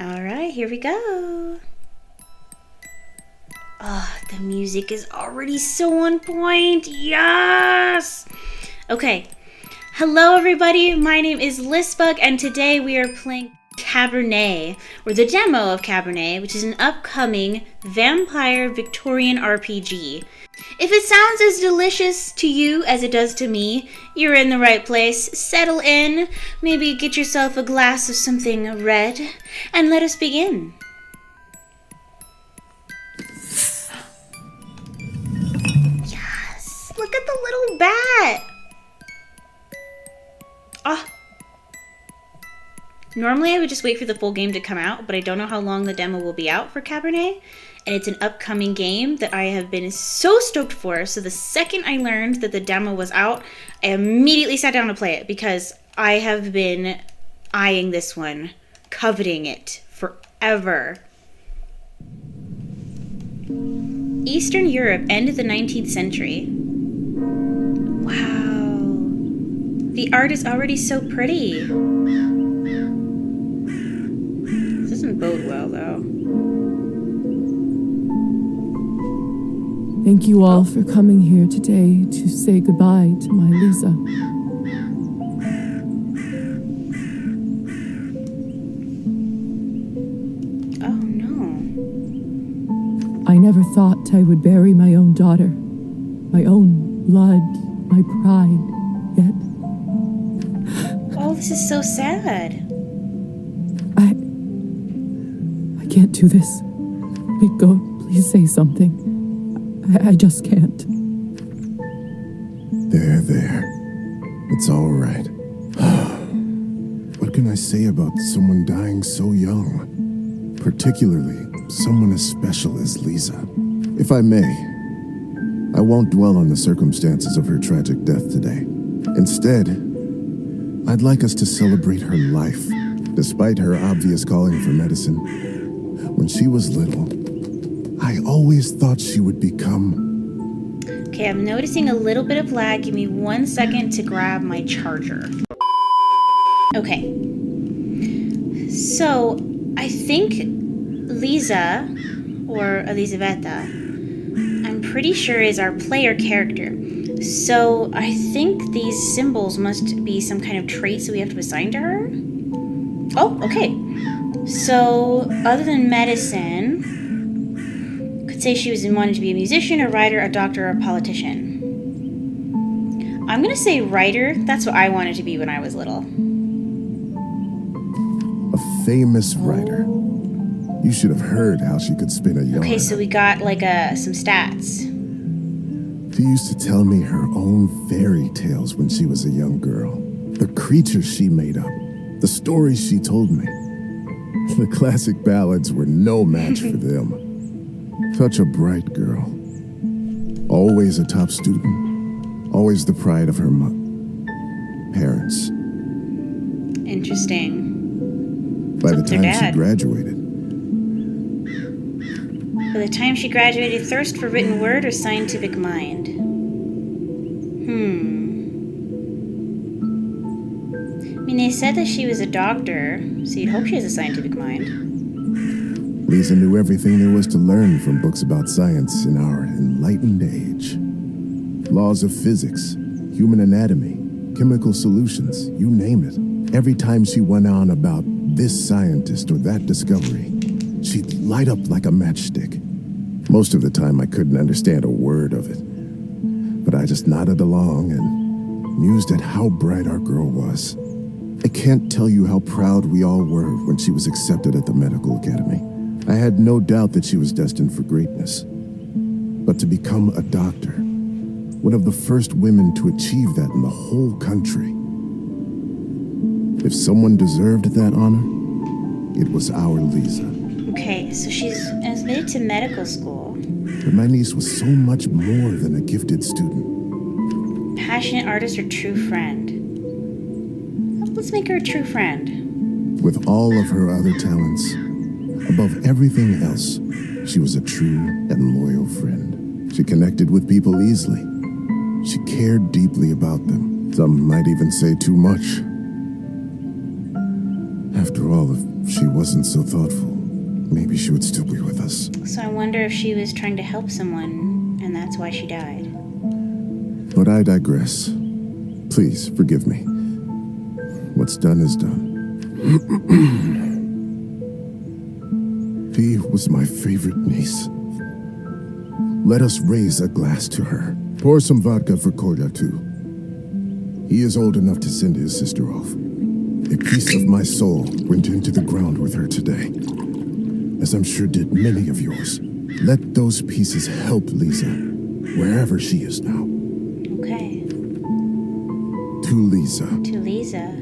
All right, here we go. Oh, the music is already so on point. Yes! Okay. Hello, everybody. My name is Listbug, and today we are playing Cabernet, or the demo of Cabernet, which is an upcoming vampire Victorian RPG. If it sounds as delicious to you as it does to me, you're in the right place. Settle in, maybe get yourself a glass of something red, and let us begin. Yes! Look at the little bat! Ah! Normally I would just wait for the full game to come out, but I don't know how long the demo will be out for Cabernet. And it's an upcoming game that I have been so stoked for. So the second I learned that the demo was out, I immediately sat down to play it because I have been eyeing this one, coveting it forever. Eastern Europe, end of the 19th century. Wow. The art is already so pretty. This doesn't bode well, though. Thank you all for coming here today to say goodbye to my Liza. Oh, no. I never thought I would bury my own daughter, my own blood, my pride, yet Oh, this is so sad. I can't do this. Wait, go, please say something. I just can't. There. It's all right. What can I say about someone dying so young? Particularly someone as special as Liza. If I may, I won't dwell on the circumstances of her tragic death today. Instead, I'd like us to celebrate her life, despite her obvious calling for medicine. When she was little, I always thought she would become... Okay, I'm noticing a little bit of lag. Give me 1 second to grab my charger. Okay. So, I think Liza, or Elisaveta, I'm pretty sure is our player character. So, I think these symbols must be some kind of traits that we have to assign to her. Oh, okay. So, other than medicine... say she wanted to be a musician, a writer, a doctor, or a politician. I'm gonna say writer. That's what I wanted to be when I was little. a famous writer. You should have heard how she could spin a yarn. Okay, so we got like some stats. She used to tell me her own fairy tales when she was a young girl. The creatures she made up. The stories she told me. The classic ballads were no match for them. Such a bright girl. Always a top student. Always the pride of her parents. Interesting. By the time she graduated. By the time she graduated, thirst for written word or scientific mind? I mean, they said that she was a doctor, so you'd hope she has a scientific mind. Lisa knew everything there was to learn from books about science in our enlightened age. Laws of physics, human anatomy, chemical solutions, you name it. Every time she went on about this scientist or that discovery, she'd light up like a matchstick. Most of the time I couldn't understand a word of it, but I just nodded along and mused at how bright our girl was. I can't tell you how proud we all were when she was accepted at the medical academy. I had no doubt that she was destined for greatness. But to become a doctor, one of the first women to achieve that in the whole country. If someone deserved that honor, it was our Liza. Okay, so she's admitted to medical school. But my niece was so much more than a gifted student. Passionate artist or true friend? Let's make her a true friend. With all of her other talents, above everything else, she was a true and loyal friend. She connected with people easily. She cared deeply about them. Some might even say too much. After all, if she wasn't so thoughtful, maybe she would still be with us. So I wonder if she was trying to help someone, and that's why she died. But I digress. Please, forgive me. What's done is done. He was my favorite niece. Let us raise a glass to her. Pour some vodka for Kolya, too. He is old enough to send his sister off. A piece of my soul went into the ground with her today, as I'm sure did many of yours. Let those pieces help Liza, wherever she is now. Okay. To Liza. To Liza.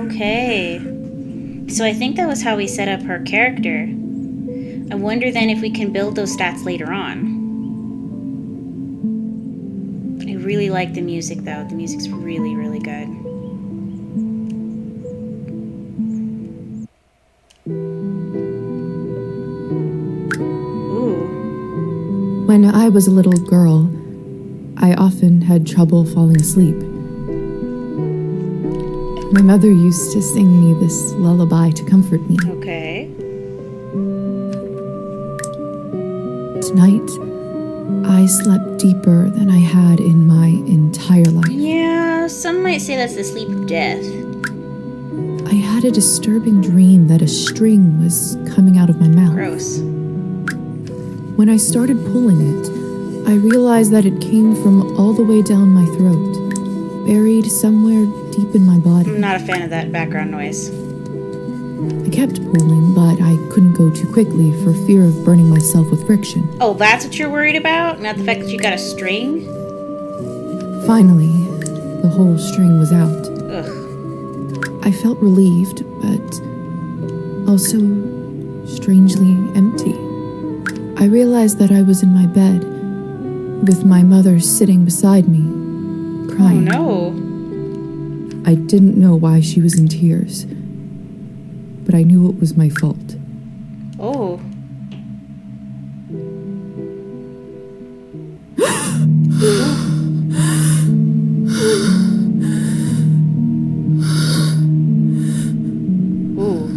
Okay. So I think that was how we set up her character. I wonder then if we can build those stats later on. I really like the music though. The music's really, really good. Ooh. When I was a little girl, I often had trouble falling asleep. My mother used to sing me this lullaby to comfort me. Okay. Tonight, I slept deeper than I had in my entire life. Yeah, some might say that's the sleep of death. I had a disturbing dream that a string was coming out of my mouth. Gross. When I started pulling it, I realized that it came from all the way down my throat, buried somewhere deep in my body. I'm not a fan of that background noise. I kept pulling, but I couldn't go too quickly for fear of burning myself with friction. Oh, that's what you're worried about? Not the fact that you got a string? Finally, the whole string was out. Ugh. I felt relieved, but also strangely empty. I realized that I was in my bed, with my mother sitting beside me, crying. Oh no. I didn't know why she was in tears, but I knew it was my fault. Oh. Ooh.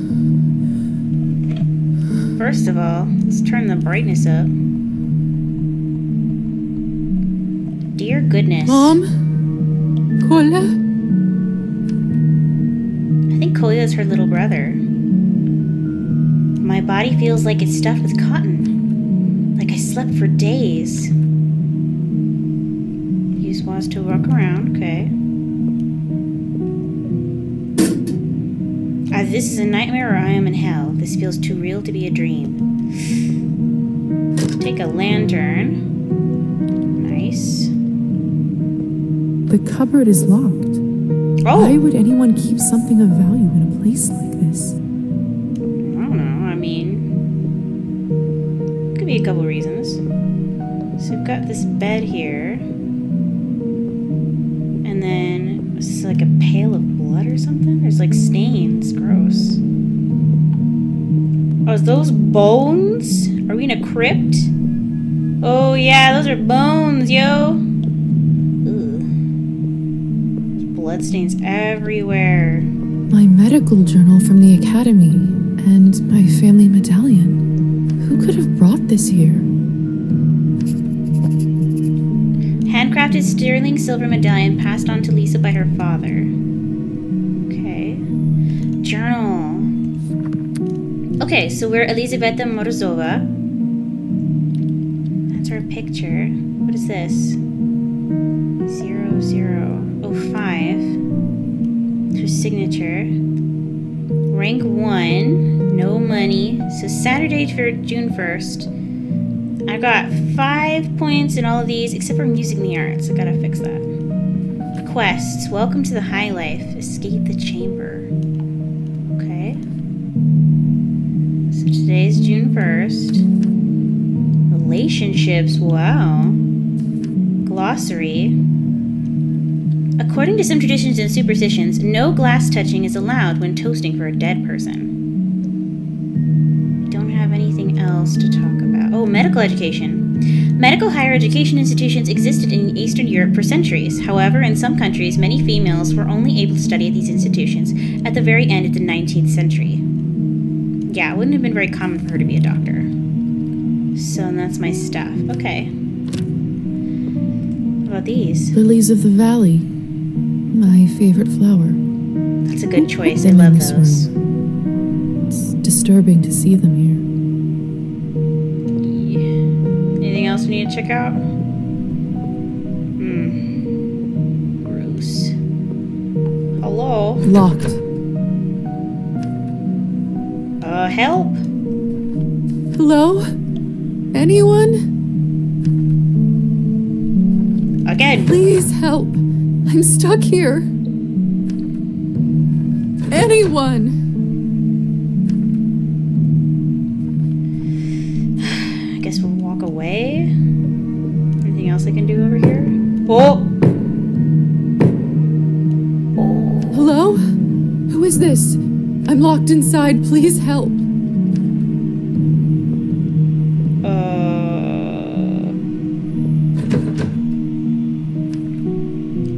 First of all, let's turn the brightness up. Dear goodness. Mom? Kolya? I think Kolya is her little brother. My body feels like it's stuffed with cotton. Like I slept for days. Use was to walk around, okay. This is a nightmare or I am in hell. This feels too real to be a dream. Take a lantern. Nice. The cupboard is locked. Oh! Why would anyone keep something of value in a place like this? I don't know. I mean, could be a couple reasons. So we've got this bed here. And then, is this like a pail of blood or something? There's like stains. Gross. Oh, is those bones? Are we in a crypt? Oh yeah, those are bones, yo. Ugh. There's bloodstains everywhere. My medical journal from the academy and my family medallion. Who could have brought this here? Handcrafted sterling silver medallion passed on to Lisa by her father. Okay. Journal. Okay, so we're Elizaveta Morozova. That's her picture. What is this? 0005. Her signature. Rank 1. No money. So Saturday for June 1st. I got 5 points in all of these, except for music and the arts. I gotta fix that. Quests. Welcome to the high life. Escape the chamber. Okay. So today's June 1st. Relationships. Wow. Glossary. According to some traditions and superstitions, no glass touching is allowed when toasting for a dead person. We don't have anything else to talk about. Oh, medical education. Medical higher education institutions existed in Eastern Europe for centuries. However, in some countries, many females were only able to study at these institutions at the very end of the 19th century. Yeah, it wouldn't have been very common for her to be a doctor. So that's my stuff. Okay. What about these? Lilies of the valley. My favorite flower. That's a good choice. I Them in love this those. room. It's disturbing to see them here. Anything else we need to check out? Gross. Hello? Locked. Help? Hello? Anyone? Again. Please help. I'm stuck here. Anyone? I guess we'll walk away. Anything else I can do over here? Oh! Hello? Who is this? I'm locked inside. Please help.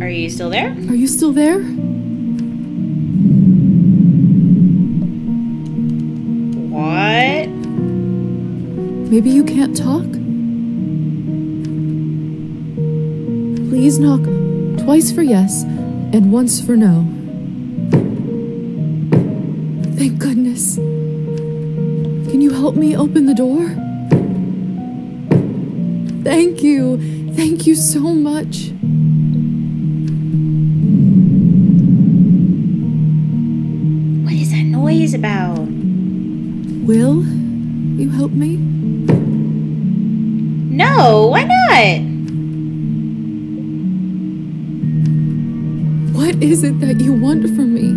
Are you still there? Are you still there? What? Maybe you can't talk? Please knock twice for yes and once for no. Thank goodness. Can you help me open the door? Thank you. Thank you so much. What is that noise about? Will you help me? No, why not? What is it that you want from me?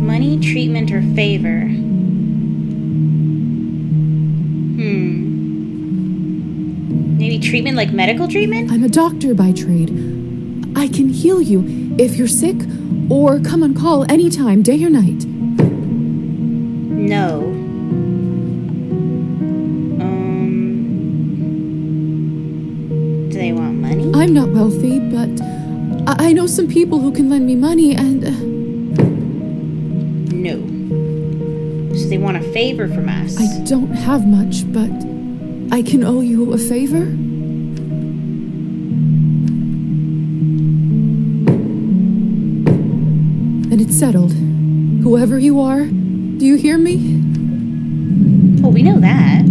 Money, treatment, or favor? Maybe treatment like medical treatment? I'm a doctor by trade. I can heal you if you're sick or come on call anytime, day or night. No. Do they want money? I'm not wealthy, but I know some people who can lend me money and... No. So they want a favor from us. I don't have much, but I can owe you a favor? Then it's settled. Whoever you are, do you hear me? Oh, we know that.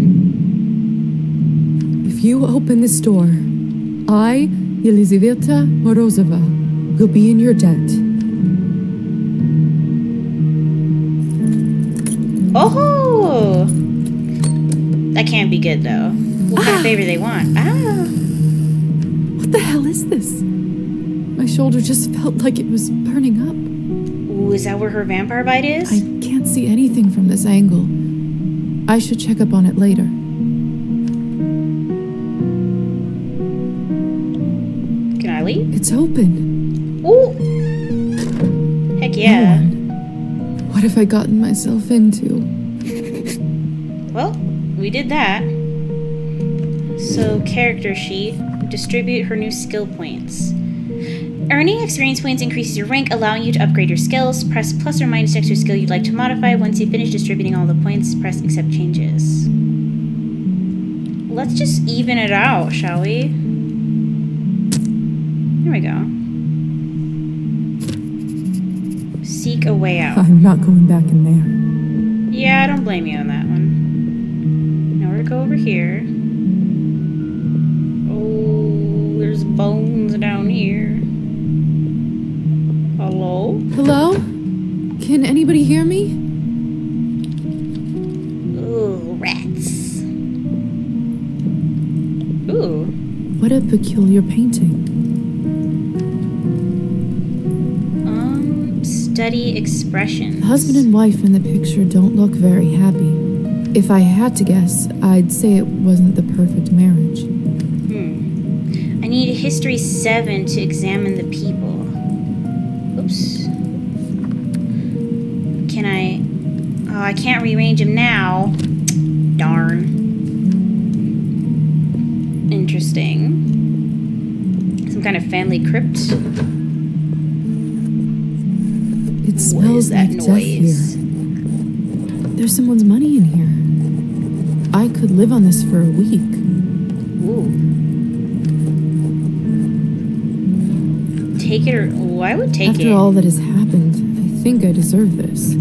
If you open this door, I, Elizaveta Morozova, will be in your debt. Oh! That can't be good, though. What kind of favor they want? What the hell is this? My shoulder just felt like it was burning up. Ooh, is that where her vampire bite is? I can't see anything from this angle. I should check up on it later. Can I leave? It's open. Ooh! Heck yeah. What have I gotten myself into? Well, we did that. So, character sheet. Distribute her new skill points. Earning experience points increases your rank, allowing you to upgrade your skills. Press plus or minus next to a skill you'd like to modify. Once you finish distributing all the points, press accept changes. Let's just even it out, shall we? Here we go. Seek a way out. I'm not going back in there. Yeah, I don't blame you on that one. Now we're gonna go over here. Oh, there's bones down here. Hello? Hello? Can anybody hear me? Ooh, rats. Ooh. What a peculiar painting. Study expressions. The husband and wife in the picture don't look very happy. If I had to guess, I'd say it wasn't the perfect marriage. I need history 7 to examine the people. Oops. Can I... Oh, I can't rearrange him now. Darn. Interesting. Some kind of family crypt. It smells like death here. There's someone's money in here. I could live on this for a week. Ooh. Take it or... Oh, I would take it. After all that has happened, I think I deserve this.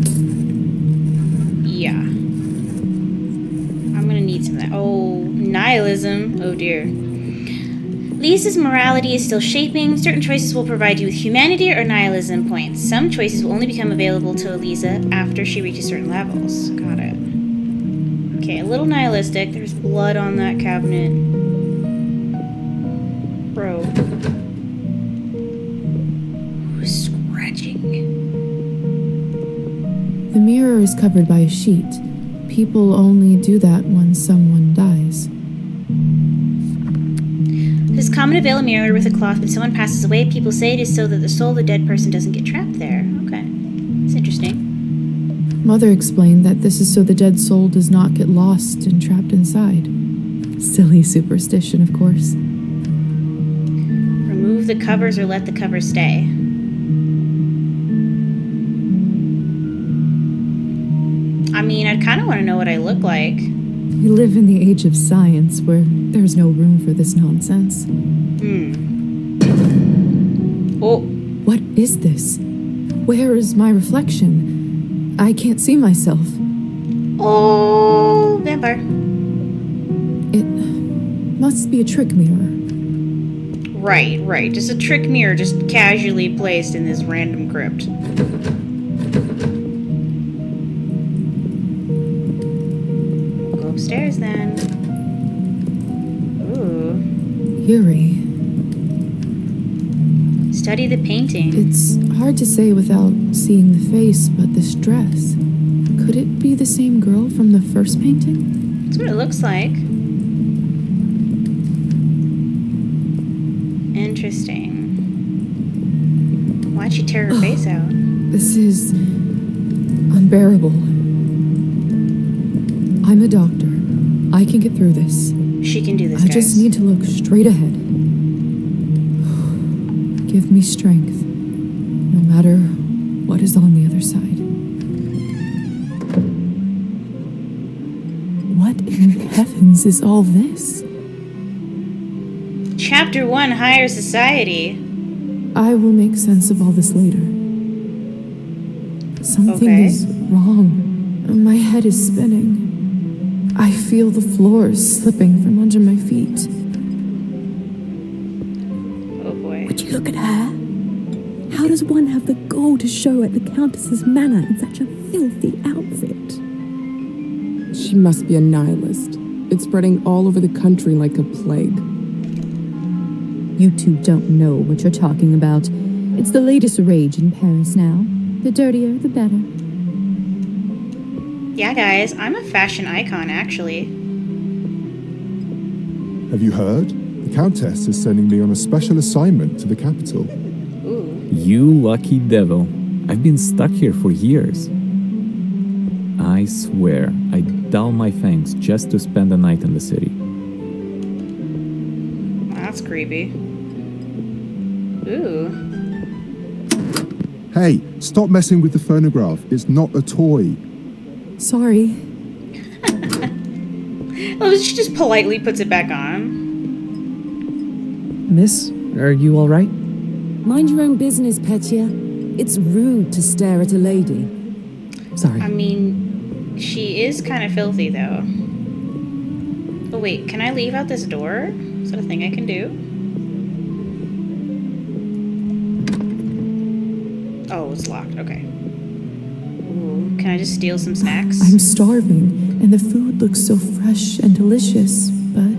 Yeah. I'm gonna need some of that. Oh, nihilism. Oh dear. Lisa's morality is still shaping. Certain choices will provide you with humanity or nihilism points. Some choices will only become available to Alisa after she reaches certain levels. Got it. Okay, a little nihilistic. There's blood on that cabinet. Bro. Who's scratching? The mirror is covered by a sheet. People only do that when someone dies. It is common to veil a mirror with a cloth when someone passes away. People say it is so that the soul of the dead person doesn't get trapped there. Okay. It's interesting. Mother explained that this is so the dead soul does not get lost and trapped inside. Silly superstition, of course. Remove the covers or let the covers stay. I mean, I kind of want to know what I look like. We live in the age of science where there's no room for this nonsense. Oh. What is this? Where is my reflection? I can't see myself. Oh, vampire. It must be a trick mirror. Right. Just a trick mirror just casually placed in this random crypt. Go upstairs then. Ooh. Eerie. Study the painting. It's hard to say without seeing the face, but this dress. Could it be the same girl from the first painting? That's what it looks like. Interesting. Why'd she tear her face out? This is unbearable. I'm a doctor. I can get through this. She can do this, I guys. just need to look straight ahead. Give me strength, no matter what is on the other side. What in heavens is all this? Chapter 1, Higher Society. I will make sense of all this later. Something Okay. is wrong. My head is spinning. I feel the floor slipping from under my feet. Oh boy. Would you look at her? How does one have the gall to show at the Countess's manor in such a filthy outfit? She must be a nihilist. It's spreading all over the country like a plague. You two don't know what you're talking about. It's the latest rage in Paris now. The dirtier, the better. Yeah, guys, I'm a fashion icon, actually. Have you heard? The Countess is sending me on a special assignment to the capital. Ooh. You lucky devil. I've been stuck here for years. I swear, I'd dull my fangs just to spend the night in the city. That's creepy. Ooh. Hey, stop messing with the phonograph. It's not a toy. Sorry. Oh, she just politely puts it back on. Miss, are you all right? Mind your own business, Petya. It's rude to stare at a lady. Sorry. I mean, she is kind of filthy, though. Oh, wait, can I leave out this door? Is that a thing I can do? Oh, it's locked. Okay. Ooh, can I just steal some snacks? I'm starving, and the food looks so fresh and delicious, but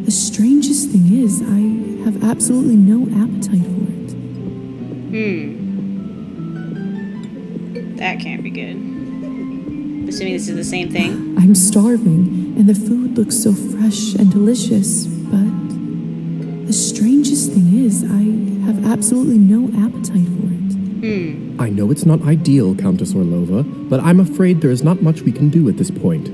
the strangest thing is I have absolutely no appetite for it. That can't be good. Assuming this is the same thing. I'm starving, and the food looks so fresh and delicious, but the strangest thing is I have absolutely no appetite for it. I know it's not ideal, Countess Orlova, but I'm afraid there is not much we can do at this point.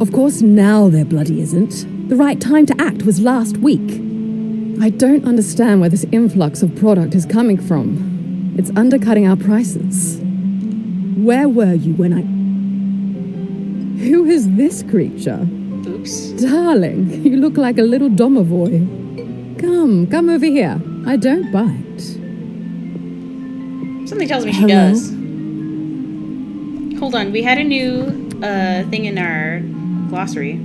Of course now there bloody isn't. The right time to act was last week. I don't understand where this influx of product is coming from. It's undercutting our prices. Where were you when I... Who is this creature? Oops. Darling, you look like a little domovoy. Come over here. I don't bite. Something tells me she Hello? does. Hold on, we had a new thing in our glossary.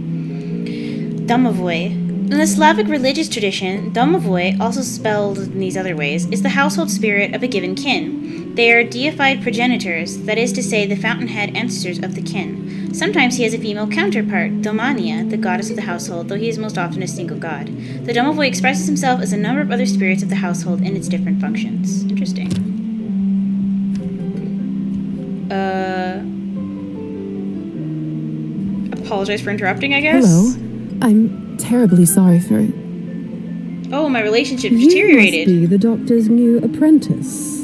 Domovoy. In the Slavic religious tradition, domovoy, also spelled in these other ways, is the household spirit of a given kin. They are deified progenitors, that is to say, the fountainhead ancestors of the kin. Sometimes he has a female counterpart, Domania, the goddess of the household, though he is most often a single god. The domovoy expresses himself as a number of other spirits of the household in its different functions. Interesting. Apologize for interrupting, I guess? Hello. I'm terribly sorry for it. Oh, my relationship You deteriorated. must be the doctor's new apprentice.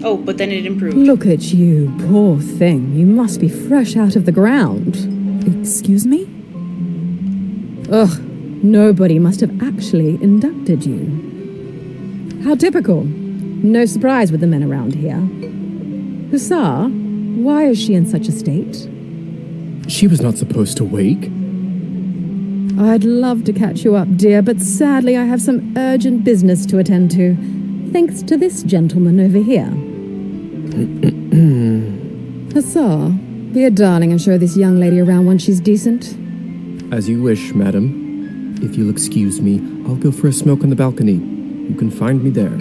Oh, but then it improved. Look at you, poor thing. You must be fresh out of the ground. Excuse me? Ugh, nobody must have actually inducted you. How typical. No surprise with the men around here. Hussar, why is she in such a state? She was not supposed to wake. I'd love to catch you up, dear, but sadly I have some urgent business to attend to, thanks to this gentleman over here. Hussar, be a darling and show this young lady around when she's decent. As you wish, madam. If you'll excuse me, I'll go for a smoke on the balcony. You can find me there.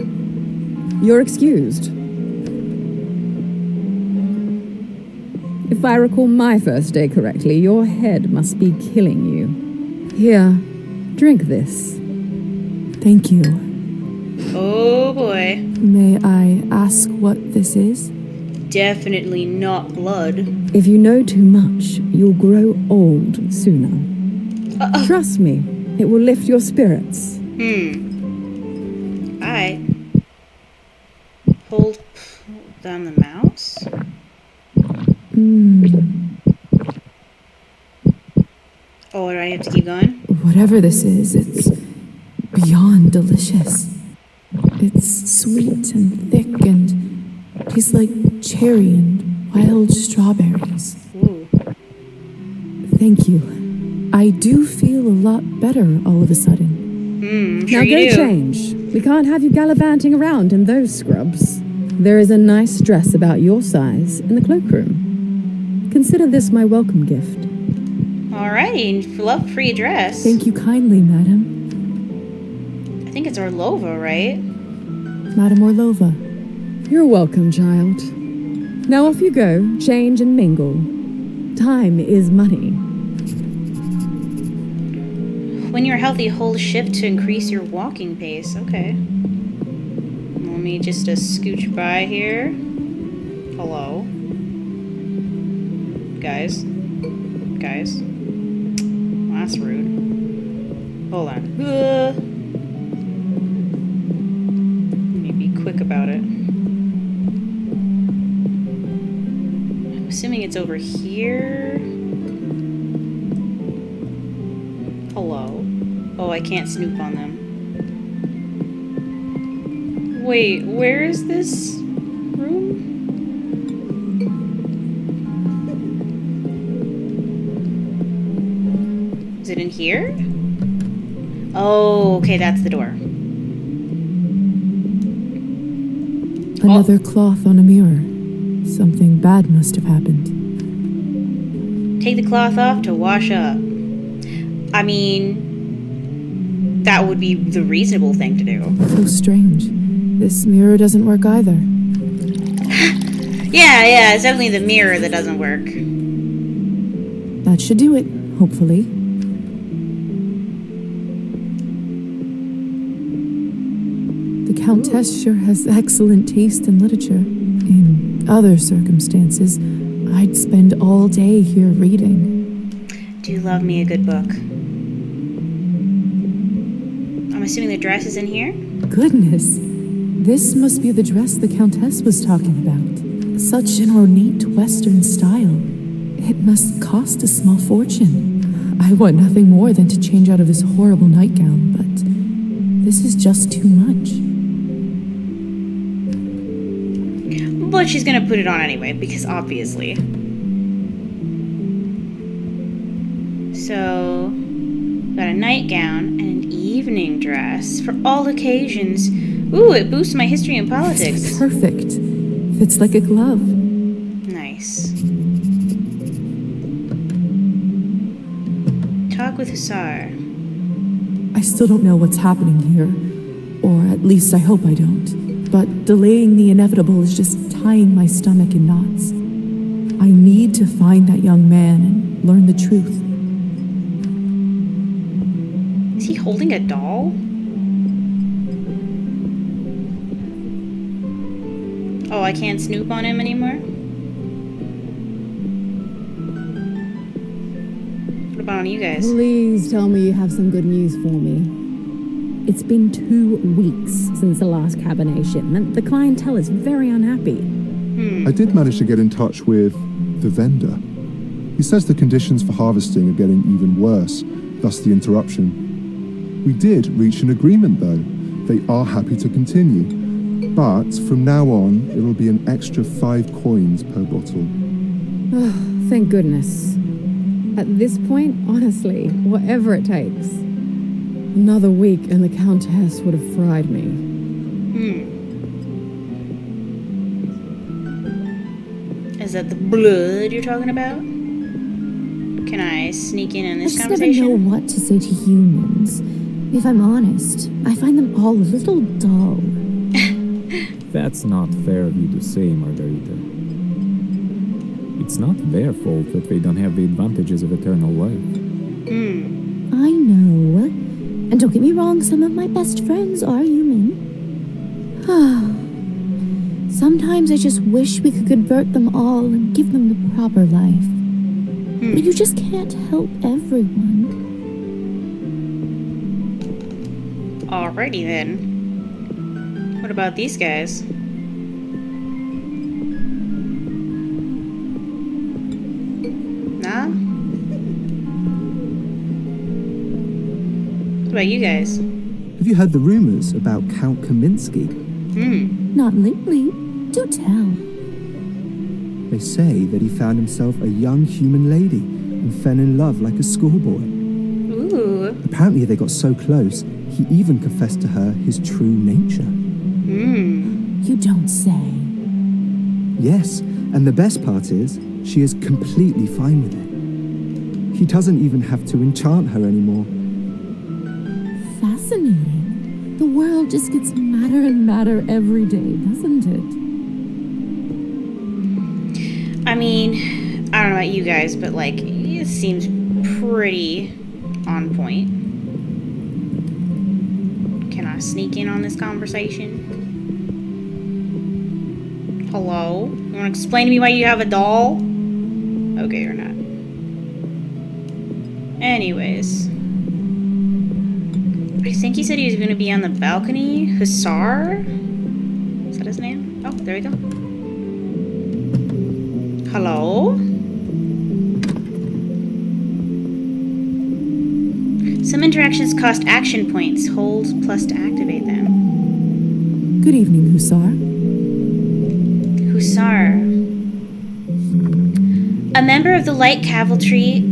You're excused. If I recall my first day correctly, your head must be killing you. Here, drink this. Thank you. Oh boy. May I ask what this is? Definitely not blood. If you know too much, you'll grow old sooner. Trust me, it will lift your spirits. Alright. Hold down the mouse. Oh, do I have to keep going? Whatever this is, it's beyond delicious. It's sweet and thick and tastes like cherry and wild strawberries. Ooh. Thank you. I do feel a lot better all of a sudden. Sure Now you go do. change. We can't have you gallivanting around in those scrubs. There is a nice dress about your size in the cloakroom. Consider this my welcome gift. Alrighty, love free dress. Thank you kindly, madam. I think it's Orlova, right? Madam Orlova. You're welcome, child. Now off you go, change and mingle. Time is money. When you're healthy, hold shift to increase your walking pace. Okay. Let me just scooch by here. Hello. Guys. Guys. Well, that's rude. Hold on. Let me be quick about it. I'm assuming it's over here. Hello. Oh, I can't snoop on them. Wait, where is this room? Is it in here? Oh, okay, that's the door. Another cloth on a mirror. Something bad must have happened. Take the cloth off to wash up. I mean, that would be the reasonable thing to do. So strange. This mirror doesn't work either. Yeah, it's definitely the mirror that doesn't work. That should do it, hopefully. The Countess sure has excellent taste in literature. In other circumstances, I'd spend all day here reading. Do love me a good book. I'm assuming the dress is in here? Goodness, This must be the dress the Countess was talking about. Such an ornate Western style. It must cost a small fortune. I want nothing more than to change out of this horrible nightgown, but this is just too much. But she's gonna put it on anyway, because obviously. So, got a nightgown and an evening dress for all occasions. Ooh, it boosts my history and politics. It's perfect. Fits like a glove. Nice. Talk with Hussar. I still don't know what's happening here, or at least I hope I don't. But delaying the inevitable is just tying my stomach in knots. I need to find that young man and learn the truth. Is he holding a doll? Oh, I can't snoop on him anymore? What about on you guys? Please tell me you have some good news for me. It's been 2 weeks since the last Cabernet shipment. The clientele is very unhappy. I did manage to get in touch with the vendor. He says the conditions for harvesting are getting even worse, thus the interruption. We did reach an agreement though. They are happy to continue. But from now on, it'll be an extra 5 coins per bottle. Oh, thank goodness. At this point, honestly, whatever it takes. Another week and the Countess would have fried me. Is that the blood you're talking about? Can I sneak in on this I just conversation? never know what to say to humans. If I'm honest, I find them all a little dull. That's not fair of you to say, Margarita. It's not their fault that they don't have the advantages of eternal life. I know. And don't get me wrong, some of my best friends are human. Sometimes I just wish we could convert them all and give them the proper life. But you just can't help everyone. Alrighty then. What about these guys? Nah? What about you guys? Have you heard the rumors about Count Kaminsky? Not lately. Do tell. They say that he found himself a young human lady and fell in love like a schoolboy. Ooh. Apparently they got so close, he even confessed to her his true nature. You don't say. Yes, and the best part is, she is completely fine with it. He doesn't even have to enchant her anymore. Fascinating. The world just gets madder and madder every day, doesn't it? I mean, I don't know about you guys, but like, it seems pretty on point. Can I sneak in on this conversation? Hello? You want to explain to me why you have a doll? Okay, or not. Anyways. I think he said he was going to be on the balcony. Hussar? Is that his name? Oh, there we go. Hello? Some interactions cost action points. Hold plus to activate them. Good evening, Hussar. Hussar. A member of the light cavalry,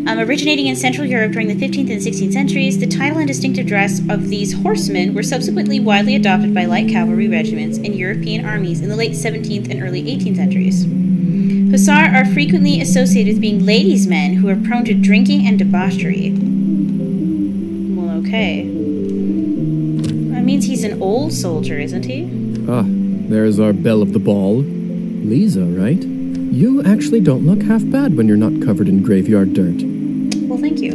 originating in Central Europe during the 15th and 16th centuries, the title and distinctive dress of these horsemen were subsequently widely adopted by light cavalry regiments in European armies in the late 17th and early 18th centuries. Hussar are frequently associated with being ladies' men who are prone to drinking and debauchery. Well, okay. That means he's an old soldier, isn't he? Ah, there's our belle of the ball. Liza, right? You actually don't look half bad when you're not covered in graveyard dirt. Well, thank you.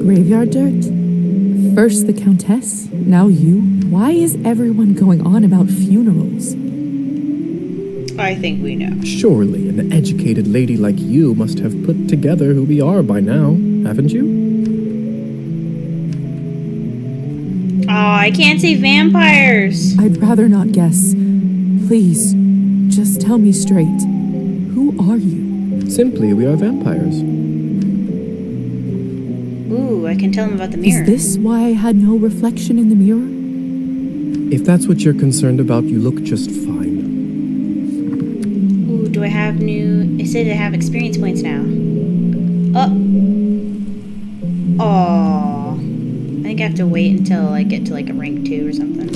Graveyard dirt? First the Countess, now you. Why is everyone going on about funerals? I think we know. Surely an educated lady like you must have put together who we are by now, haven't you? I can't say vampires. I'd rather not guess. Please, just tell me straight. Who are you? Simply, we are vampires. Ooh, I can tell him about the mirror. Is this why I had no reflection in the mirror? If that's what you're concerned about, you look just fine. Ooh, do I have new... It said I have experience points now. Oh. I think I have to wait until I get to like a rank 2 or something.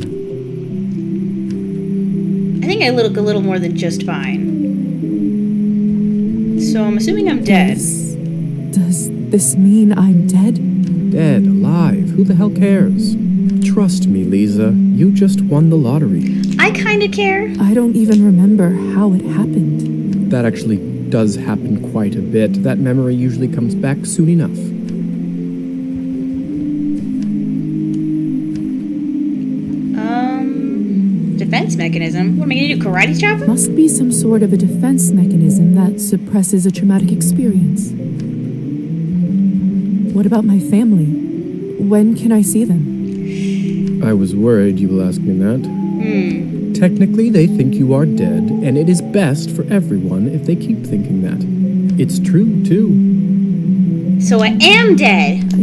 I think I look a little more than just fine. So I'm assuming I'm dead. Does this mean I'm dead? Dead, alive, who the hell cares? Trust me, Liza, you just won the lottery. I kinda care. I don't even remember how it happened. That actually does happen quite a bit. That memory usually comes back soon enough. Defense mechanism? What am I gonna do, karate chop him? Must be some sort of a defense mechanism that suppresses a traumatic experience. What about my family? When can I see them? I was worried you will ask me that. Technically, they think you are dead, and it is best for everyone if they keep thinking that. It's true, too. So I am dead. I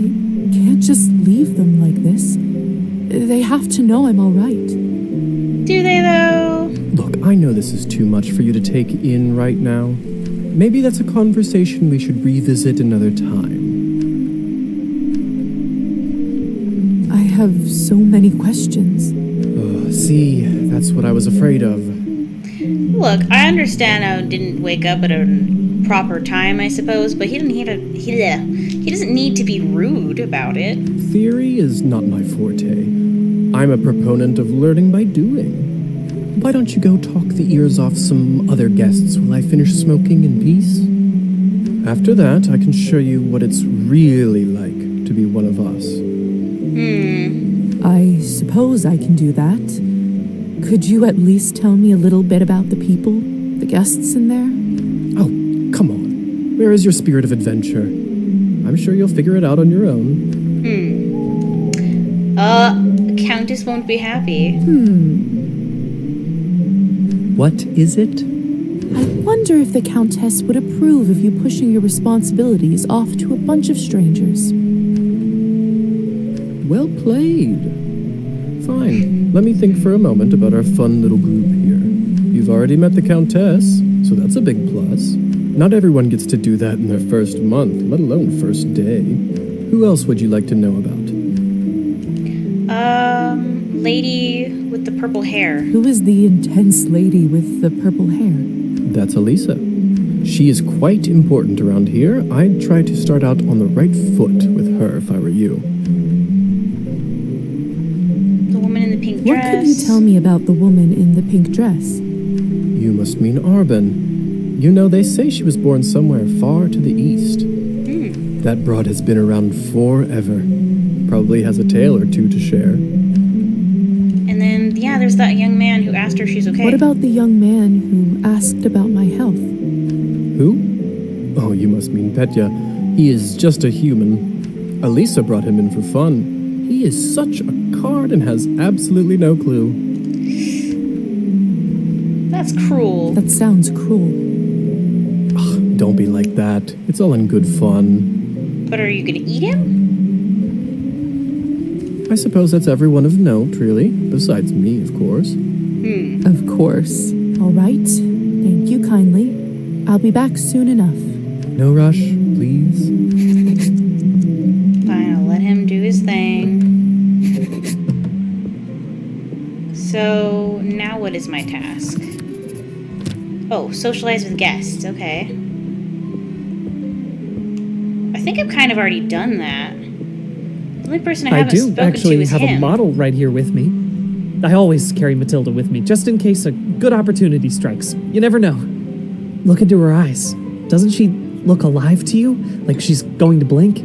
can't just leave them like this. They have to know I'm all right. Do they, though? Look, I know this is too much for you to take in right now. Maybe that's a conversation we should revisit another time. I have so many questions. See, that's what I was afraid of. Look, I understand I didn't wake up at a proper time, I suppose, but he doesn't need to be rude about it. Theory is not my forte. I'm a proponent of learning by doing. Why don't you go talk the ears off some other guests while I finish smoking in peace? After that, I can show you what it's really like to be one of us. I suppose I can do that. Could you at least tell me a little bit about the people, the guests in there? Oh, come on. Where is your spirit of adventure? I'm sure you'll figure it out on your own. Countess won't be happy. What is it? I wonder if the Countess would approve of you pushing your responsibilities off to a bunch of strangers. Well played. Fine. Let me think for a moment about our fun little group here. You've already met the Countess, so that's a big plus. Not everyone gets to do that in their first month, let alone first day. Who else would you like to know about? Lady with the purple hair. Who is the intense lady with the purple hair? That's Alisa. She is quite important around here. I'd try to start out on the right foot with her if I were you. The woman in the pink dress. What could you tell me about the woman in the pink dress? You must mean Arban. You know, they say she was born somewhere far to the east. That broad has been around forever. Probably has a tale or two to share. And then, yeah, there's that young man who asked her if she's okay. What about the young man who asked about my health? Who? Oh, you must mean Petya. He is just a human. Alisa brought him in for fun. He is such a card and has absolutely no clue. That's cruel. That sounds cruel. Ugh, don't be like that. It's all in good fun. But are you gonna eat him? I suppose that's everyone of note, really. Besides me, of course. Of course. All right. Thank you kindly. I'll be back soon enough. No rush, please. Fine, I'll let him do his thing. So, now what is my task? Oh, socialize with guests. Okay. I think I've kind of already done that. The only person I haven't spoken to is him. I do actually have a model right here with me. I always carry Matilda with me, just in case a good opportunity strikes. You never know. Look into her eyes. Doesn't she look alive to you? Like she's going to blink?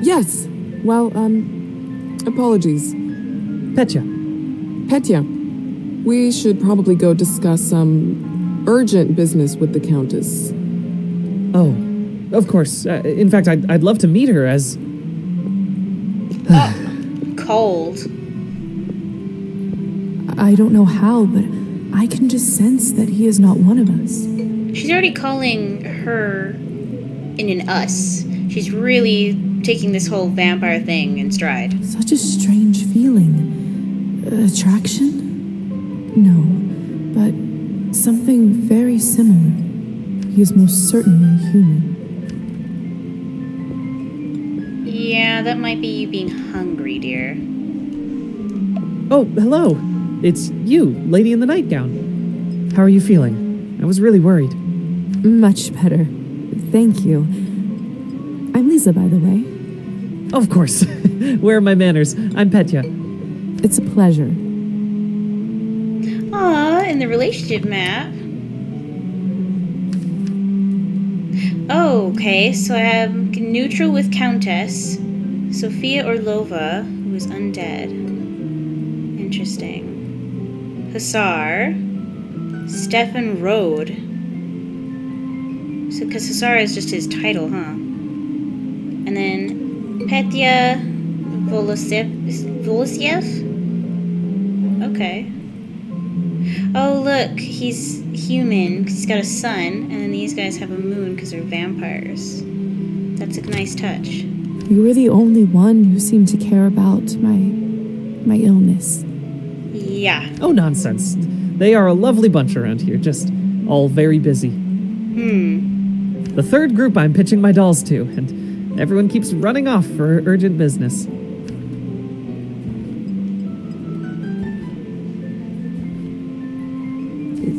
Yes. Well, apologies. Petya. Petya, we should probably go discuss some urgent business with the Countess. Oh, of course. In fact, I'd love to meet her as... cold. I don't know how, but I can just sense that he is not one of us. She's already calling her an us. She's really taking this whole vampire thing in stride. Such a strange feeling. Attraction? No, but something very similar. He is most certainly human. Yeah, that might be you being hungry, dear. Oh, hello. It's you, lady in the nightgown. How are you feeling? I was really worried. Much better. Thank you. I'm Liza, by the way. Of course. Where are my manners? I'm Petya. It's a pleasure. Aw, in the relationship map. Oh, okay, so I have neutral with Countess, Sophia Orlova, who is undead. Interesting. Hussar, Stefan Rode. So, because Hussar is just his title, huh? And then Petya Volosiev? Okay. Oh, look, he's human because he's got a sun, and then these guys have a moon because they're vampires. That's a nice touch. You were the only one who seemed to care about my illness. Yeah. Oh, nonsense. They are a lovely bunch around here, just all very busy. The third group I'm pitching my dolls to, and everyone keeps running off for urgent business.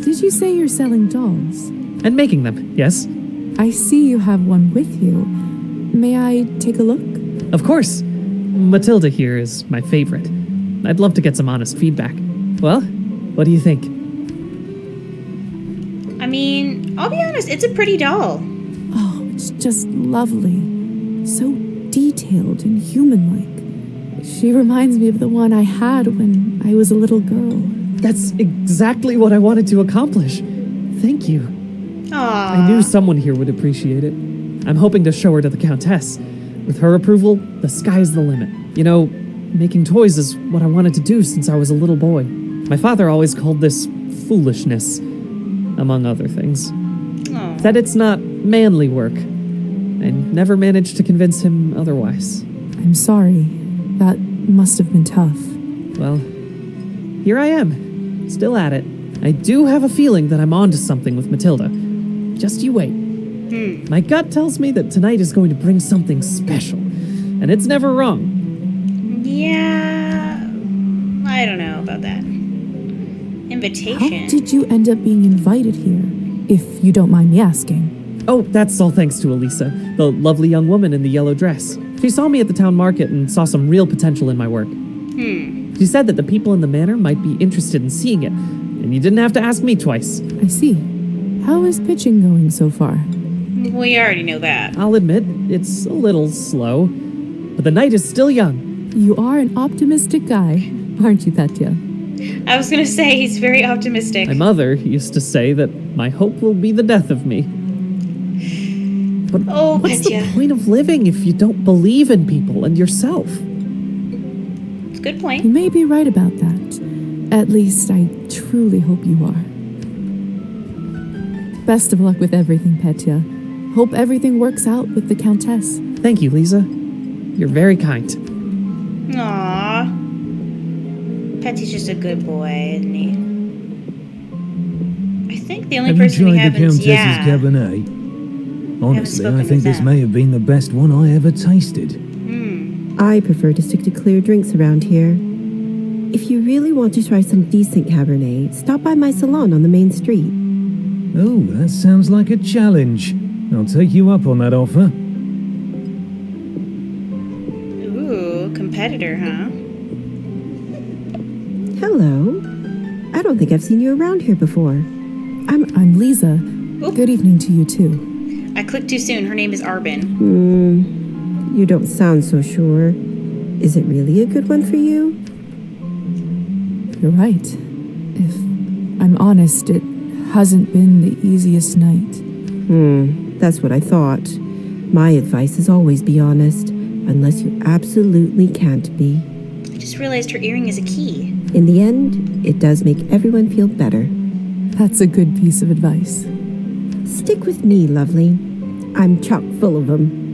Did you say you're selling dolls? And making them, yes. I see you have one with you. May I take a look? Of course. Matilda here is my favorite. I'd love to get some honest feedback. Well, what do you think? I mean, I'll be honest, it's a pretty doll. Oh, it's just lovely. So detailed and human-like. She reminds me of the one I had when I was a little girl. That's exactly what I wanted to accomplish. Thank you. Aww. I knew someone here would appreciate it. I'm hoping to show her to the Countess. With her approval, the sky's the limit. You know, making toys is what I wanted to do since I was a little boy. My father always called this foolishness, among other things. Aww. Said it's not manly work. I never managed to convince him otherwise. I'm sorry. That must have been tough. Well, here I am, still at it. I do have a feeling that I'm onto something with Matilda. Just you wait. My gut tells me that tonight is going to bring something special, and it's never wrong. Yeah, I don't know about that. Invitation. How did you end up being invited here, if you don't mind me asking? Oh, that's all thanks to Alisa, the lovely young woman in the yellow dress. She saw me at the town market and saw some real potential in my work. She said that the people in the manor might be interested in seeing it, and you didn't have to ask me twice. I see. How is pitching going so far? We already know that. I'll admit, it's a little slow, but the night is still young. You are an optimistic guy, aren't you, Petya? I was gonna say, he's very optimistic. My mother used to say that my hope will be the death of me. But what's Petya. the point of living if you don't believe in people and yourself? It's a good You point. may be right about that. At least, I truly hope you are. Best of luck with everything, Petya. Hope everything works out with the Countess. Thank you, Liza. You're very kind. Aww. Petty's just a good boy, isn't he? I think the only Have you person we tried the haven't... Countess's Yeah. Cabernet? Honestly, spoken I think with this them. may have been the best one I ever tasted. I prefer to stick to clear drinks around here. If you really want to try some decent Cabernet, stop by my salon on the main street. Oh, that sounds like a challenge. I'll take you up on that offer. Ooh, competitor, huh? Hello. I don't think I've seen you around here before. I'm Liza. Oop. Good evening to you, too. I clicked too soon. Her name is Arban. You don't sound so sure. Is it really a good one for you? You're right. If I'm honest, it hasn't been the easiest night. That's what I thought. My advice is always be honest, unless you absolutely can't be. just realized her earring is a key. In the end, it does make everyone feel better. That's a good piece of advice. Stick with me, lovely. I'm chock full of them.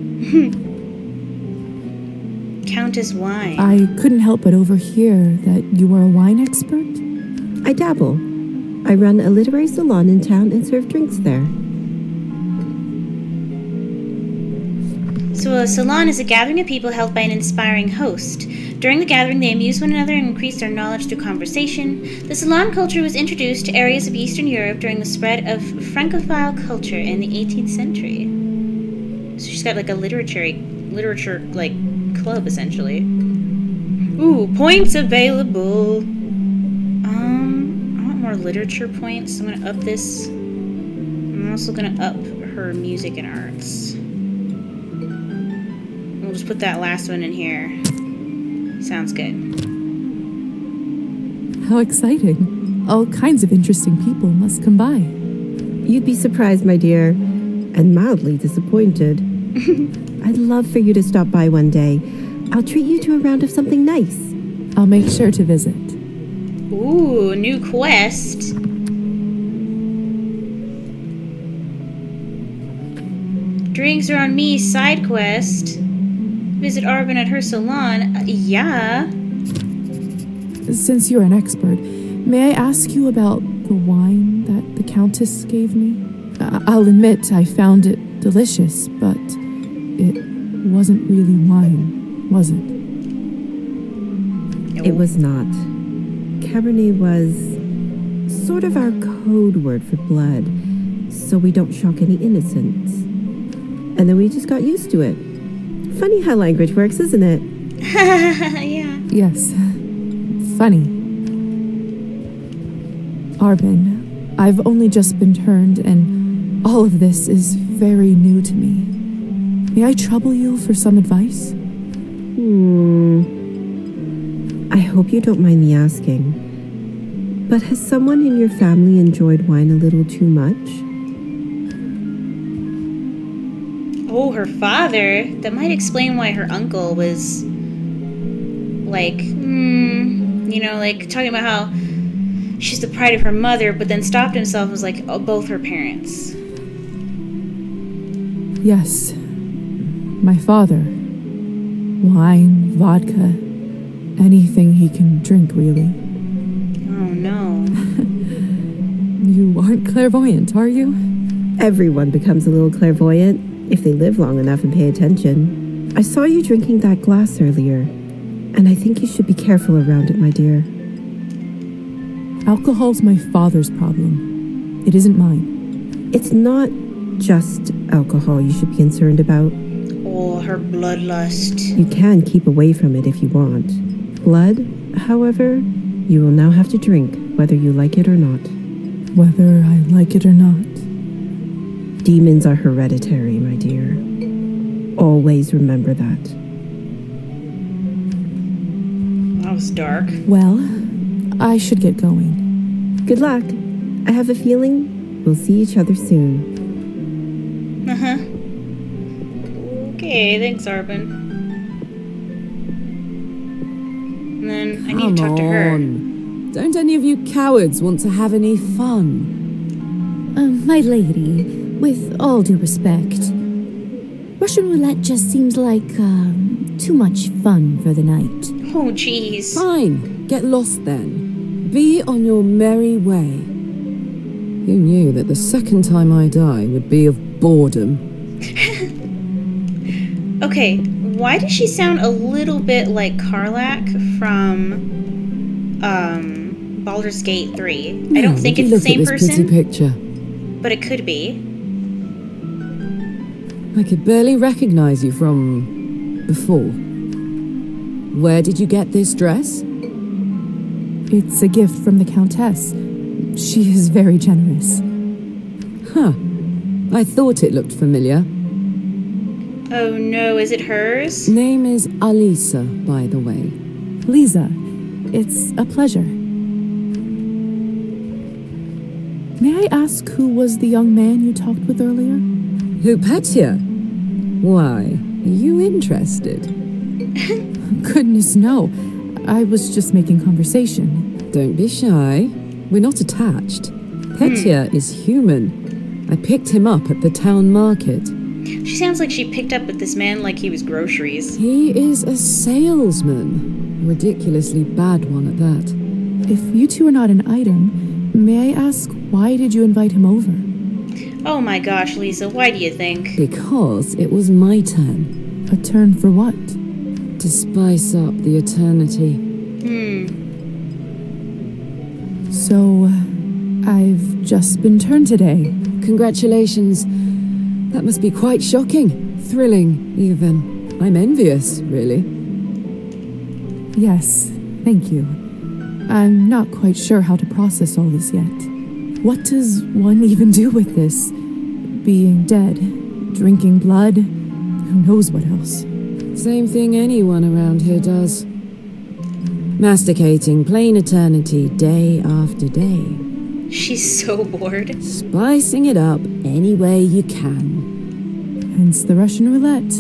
Countess wine. I couldn't help but overhear that you are a wine expert? I dabble. I run a literary salon in town and serve drinks there. So a salon is a gathering of people held by an inspiring host. During the gathering, they amuse one another and increase their knowledge through conversation. The salon culture was introduced to areas of Eastern Europe during the spread of Francophile culture in the 18th century. So she's got like a literature like club essentially. Ooh, points available. I want more literature points. I'm gonna up this. I'm also gonna up her music and arts. We'll just put that last one in here. Sounds good. How exciting. All kinds of interesting people must come by. You'd be surprised, my dear, and mildly disappointed. I'd love for you to stop by one day. I'll treat you to a round of something nice. I'll make sure to visit. Ooh, new quest. Drinks are on me, side quest. Visit Arban at her salon. Yeah. Since you're an expert, may I ask you about the wine that the Countess gave me? I'll admit I found it delicious, but it wasn't really wine, was it? It was not. Cabernet was sort of our code word for blood, so we don't shock any innocents. And then we just got used to it. Funny how language works, isn't it? Yeah. Yes. Funny. Arban, I've only just been turned, and all of this is very new to me. May I trouble you for some advice? I hope you don't mind me asking, but has someone in your family enjoyed wine a little too much? Oh, her father? That might explain why her uncle was like, like talking about how she's the pride of her mother, but then stopped himself and was like, oh, both her parents. Yes. My father. Wine, vodka, anything he can drink, really. Oh, no. You aren't clairvoyant, are you? Everyone becomes a little clairvoyant if they live long enough and pay attention. I saw you drinking that glass earlier, and I think you should be careful around it, my dear. Alcohol's my father's problem. It isn't mine. It's not just alcohol you should be concerned about. Oh, her bloodlust. You can keep away from it if you want. Blood, however, you will now have to drink, whether you like it or not. Whether I like it or not. Demons are hereditary, my dear. Always remember that. That was dark. Well, I should get going. Good luck. I have a feeling we'll see each other soon. Uh-huh. Okay, thanks, Arban. And then I need to talk to her. Don't any of you cowards want to have any fun? My lady, with all due respect, Russian roulette just seems like, too much fun for the night. Oh, jeez. Fine, get lost then. Be on your merry way. Who knew that the second time I die would be of boredom? Okay, why does she sound a little bit like Karlach from, Baldur's Gate 3? I don't think it's the same person. Look at this pretty picture. But it could be. I could barely recognize you from before. Where did you get this dress? It's a gift from the Countess. She is very generous. Huh. I thought it looked familiar. Oh no, is it hers? Name is Alisa, by the way. Liza, it's a pleasure. May I ask who was the young man you talked with earlier? Who, Petya? Why, are you interested? Goodness, no. I was just making conversation. Don't be shy. We're not attached. Petya is human. I picked him up at the town market. She sounds like she picked up with this man like he was groceries. He is a salesman. A ridiculously bad one at that. If you two are not an item, may I ask, why did you invite him over? Oh my gosh, Lisa, why do you think? Because it was my turn. A turn for what? To spice up the eternity. So, I've just been turned today. Congratulations. That must be quite shocking. Thrilling, even. I'm envious, really. Yes, thank you. I'm not quite sure how to process all this yet. What does one even do with this? Being dead, drinking blood, who knows what else? Same thing anyone around here does. Masticating plain eternity day after day. She's so bored. Spicing it up any way you can. Hence the Russian roulette.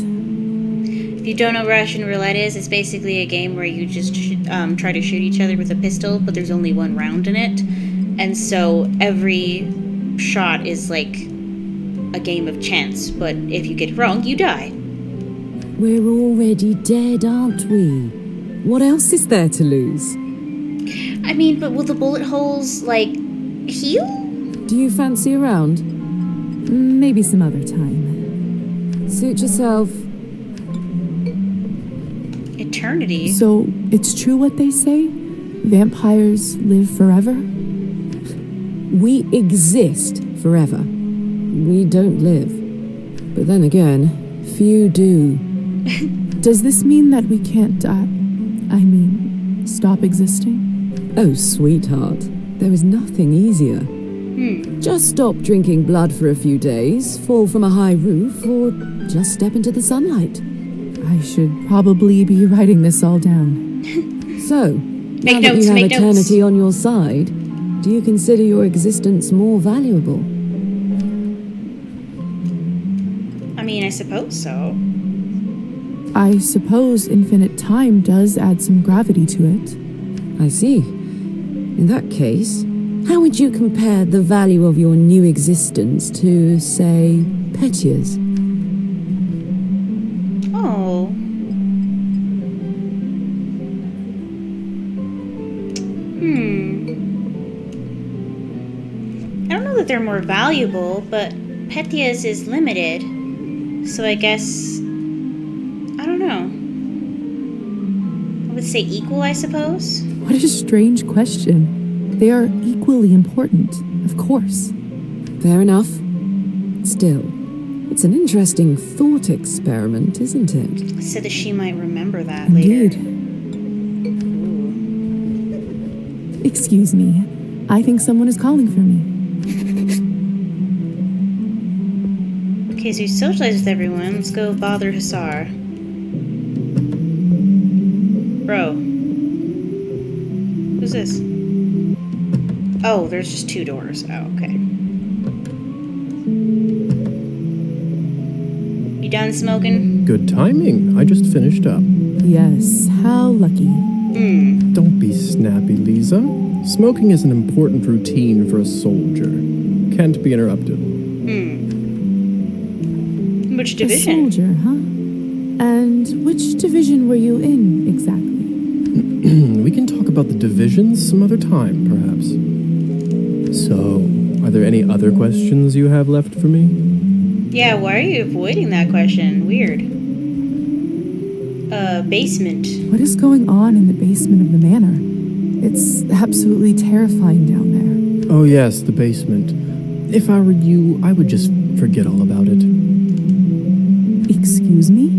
If you don't know what Russian roulette is, it's basically a game where you just try to shoot each other with a pistol, but there's only one round in it. And so every shot is like a game of chance, but if you get it wrong, you die. We're already dead, aren't we? What else is there to lose? I mean, but will the bullet holes, like, heal? Do you fancy a round? Maybe some other time. Suit yourself. Eternity? So, it's true what they say? Vampires live forever? We exist forever. We don't live. But then again, few do. Does this mean that we can't stop existing? Oh, sweetheart, there is nothing easier. Just stop drinking blood for a few days, fall from a high roof, or just step into the sunlight. I should probably be writing this all down. So, now that you have eternity on your side, do you consider your existence more valuable? I mean, I suppose so. I suppose infinite time does add some gravity to it. I see. In that case, how would you compare the value of your new existence to, say, Petya's? Oh. I don't know that they're more valuable, but Petya's is limited. So I guess... I don't know. I would say equal, I suppose? What a strange question. They are equally important, of course. Fair enough. Still, it's an interesting thought experiment, isn't it? Said that she might remember that Indeed. later. Ooh. Excuse me. I think someone is calling for me. Okay, so you socialize with everyone. Let's go bother Hussar. Bro. Who's this? Oh, there's just two doors. Oh, okay. You done smoking? Good timing. I just finished up. Yes, how lucky. Don't be snappy, Liza. Smoking is an important routine for a soldier. Can't be interrupted. Which division? A soldier, huh? And which division were you in, exactly? We can talk about the divisions some other time, perhaps. So, are there any other questions you have left for me? Yeah, why are you avoiding that question? Weird. Basement. What is going on in the basement of the manor? It's absolutely terrifying down there. Oh yes, the basement. If I were you, I would just forget all about it. Excuse me?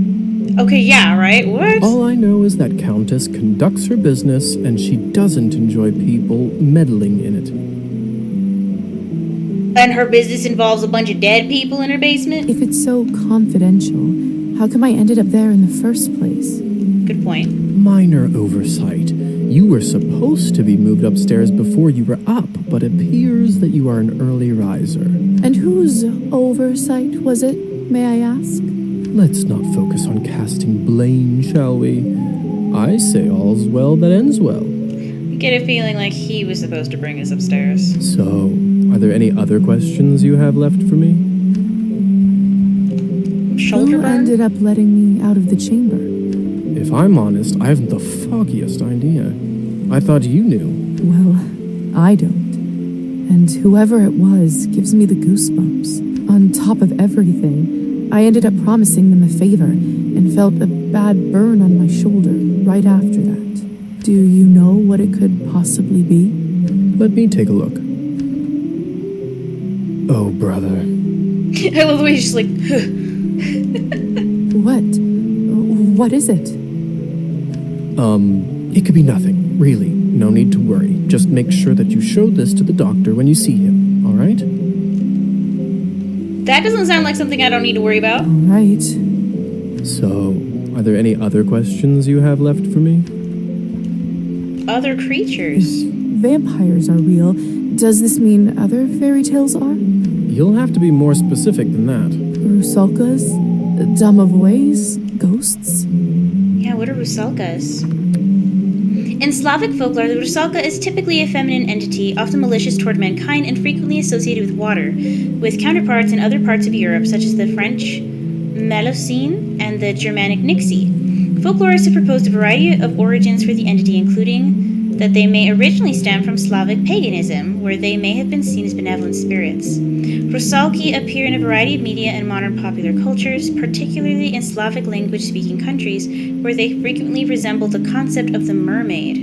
Okay, yeah, right? What? All I know is that Countess conducts her business and she doesn't enjoy people meddling in it. And her business involves a bunch of dead people in her basement? If it's so confidential, how come I ended up there in the first place? Good point. Minor oversight. You were supposed to be moved upstairs before you were up, but appears that you are an early riser. And whose oversight was it, may I ask? Let's not focus on casting blame, shall we? I say all's well that ends well. I get a feeling like he was supposed to bring us upstairs. So, are there any other questions you have left for me? Shoulder Who burn? ended up letting me out of the chamber? If I'm honest, I haven't the foggiest idea. I thought you knew. Well, I don't. And whoever it was gives me the goosebumps. On top of everything, I ended up promising them a favor and felt a bad burn on my shoulder right after that. Do you know what it could possibly be? Let me take a look. Oh, brother. I love the way she's like, What? What is it? It could be nothing, really. No need to worry. Just make sure that you show this to the doctor when you see him, all right? that doesn't sound like something I don't need to worry about. All right. So, are there any other questions you have left for me? Other creatures. Vampires are real. Does this mean other fairy tales are? You'll have to be more specific than that. Rusalkas? Domovoys? Ghosts? Yeah, what are rusalkas? In Slavic folklore, the rusalka is typically a feminine entity, often malicious toward mankind and frequently associated with water, with counterparts in other parts of Europe, such as the French Melusine and the Germanic Nixie. Folklorists have proposed a variety of origins for the entity, including that they may originally stem from Slavic paganism, where they may have been seen as benevolent spirits. Rusalki appear in a variety of media and modern popular cultures, particularly in Slavic language-speaking countries, where they frequently resemble the concept of the mermaid.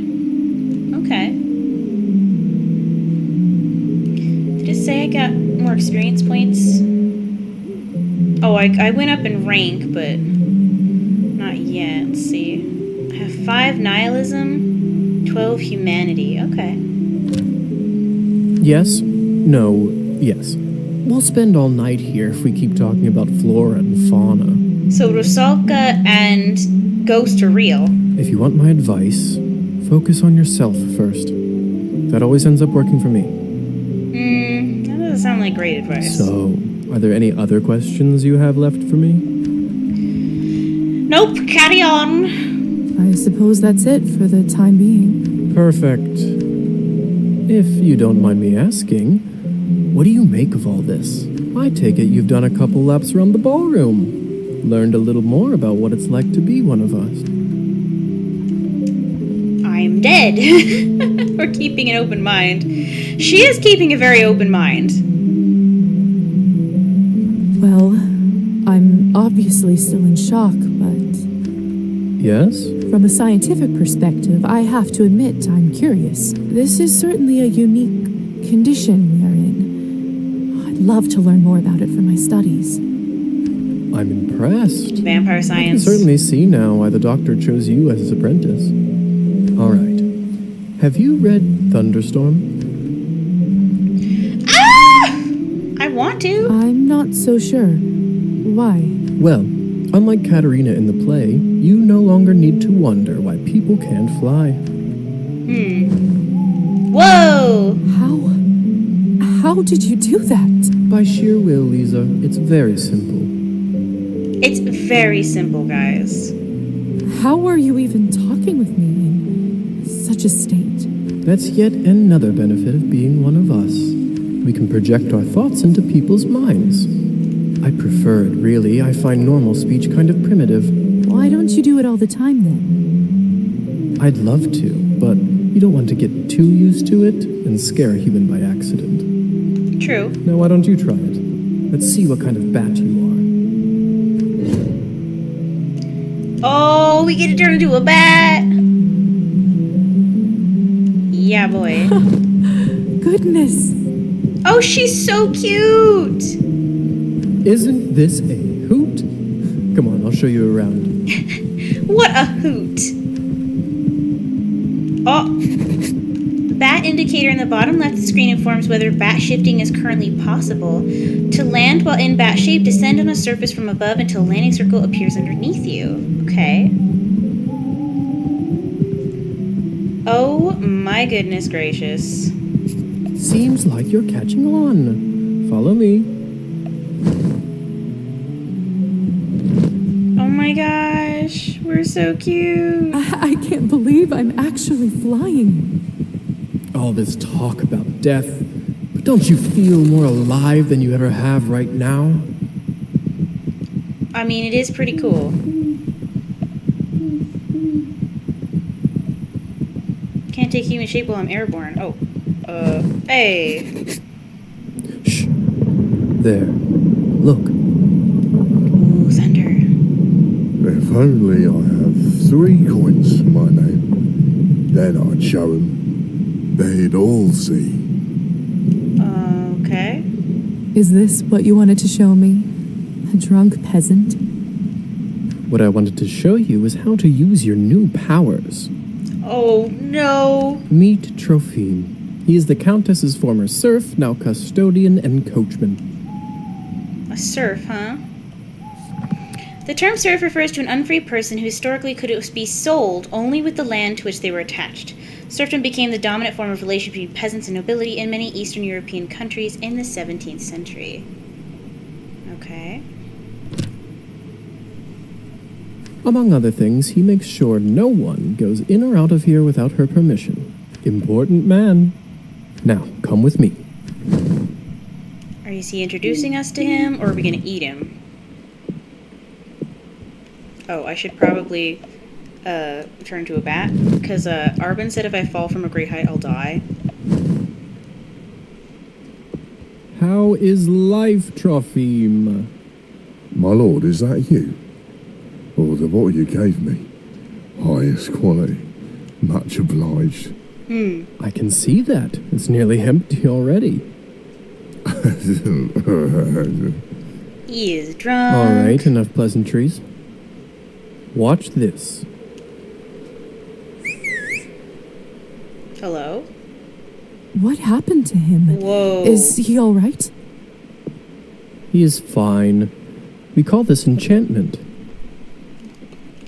Okay. Did it say I got more experience points? Oh, I went up in rank, but not yet. Let's see. I have 5 nihilism, 12 humanity. Okay. Yes, no, yes. We'll spend all night here if we keep talking about flora and fauna. So Rusalka and Ghost are real. If you want my advice, focus on yourself first. That always ends up working for me. That doesn't sound like great advice. So, are there any other questions you have left for me? Nope, carry on. I suppose that's it for the time being. Perfect. If you don't mind me asking, what do you make of all this? I take it you've done a couple laps around the ballroom. Learned a little more about what it's like to be one of us. I'm dead. We're keeping an open mind. She is keeping a very open mind. Well, I'm obviously still in shock, but... Yes? From a scientific perspective, I have to admit I'm curious. This is certainly a unique condition we are in. I'd love to learn more about it for my studies. I'm impressed. Vampire I can science. certainly see now why the doctor chose you as his apprentice. All right. Have you read Thunderstorm? I want to. I'm not so sure. Why? Well, unlike Katerina in the play, you no longer need to wonder why people can't fly. Whoa! How did you do that? By sheer will, Liza. It's very simple. It's very simple, guys. How are you even talking with me in such a state? That's yet another benefit of being one of us. We can project our thoughts into people's minds. I prefer it, really. I find normal speech kind of primitive. Why don't you do it all the time, then? I'd love to, but you don't want to get too used to it and scare a human by accident. True. Now, why don't you try it? Let's see what kind of bat you are. Oh, we get to turn into a bat. Yeah, boy. Goodness. Oh, she's so cute. Isn't this a hoot? Come on, I'll show you around. What a hoot. Oh. The bat indicator in the bottom left of the screen informs whether bat shifting is currently possible. To land while in bat shape, descend on a surface from above until a landing circle appears underneath you. Okay. Oh my goodness gracious. Seems like you're catching on. Follow me. Oh my gosh. gosh, we're so cute. I can't believe I'm actually flying. All this talk about death, but don't you feel more alive than you ever have right now? I mean, it is pretty cool. Can't take human shape while I'm airborne. Oh. Hey. Shh. There. Look. Ooh, thunder. If only I have 3 coins to my name, then I'd show 'em. They'd all see. Okay. Is this what you wanted to show me? A drunk peasant? What I wanted to show you is how to use your new powers. Oh, no. Meet Trofim. He is the Countess's former serf, now custodian and coachman. A serf, huh? The term serf refers to an unfree person who historically could be sold only with the land to which they were attached. Serfdom became the dominant form of relationship between peasants and nobility in many Eastern European countries in the 17th century. Okay. Among other things, he makes sure no one goes in or out of here without her permission. Important man. Now, come with me. Is he introducing us to him, or are we going to eat him? Oh, I should probably turn to a bat, because Arban said if I fall from a great height, I'll die. How is life, Trofim? My lord, is that you? Or the bottle you gave me? Highest quality. Much obliged. I can see that. It's nearly empty already. He is drunk. All right, enough pleasantries. Watch this. Hello? What happened to him? Whoa. Is he all right? He is fine. We call this enchantment.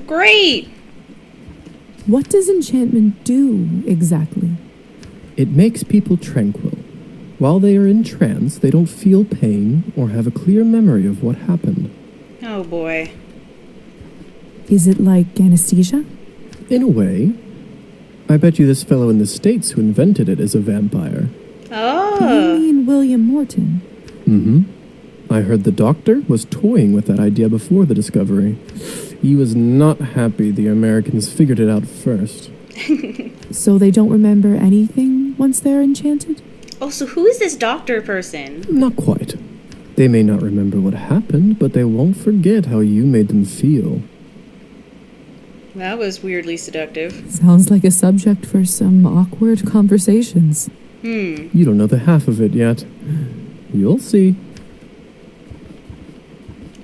Great! What does enchantment do, exactly? It makes people tranquil. While they are in trance, they don't feel pain or have a clear memory of what happened. Oh boy. Is it like anesthesia? In a way. I bet you this fellow in the States who invented it is a vampire. Oh. You mean William Morton? Mm-hmm. I heard the doctor was toying with that idea before the discovery. He was not happy the Americans figured it out first. So they don't remember anything once they're enchanted? Oh, so who is this doctor person? Not quite. They may not remember what happened, but they won't forget how you made them feel. That was weirdly seductive. Sounds like a subject for some awkward conversations. You don't know the half of it yet. You'll see.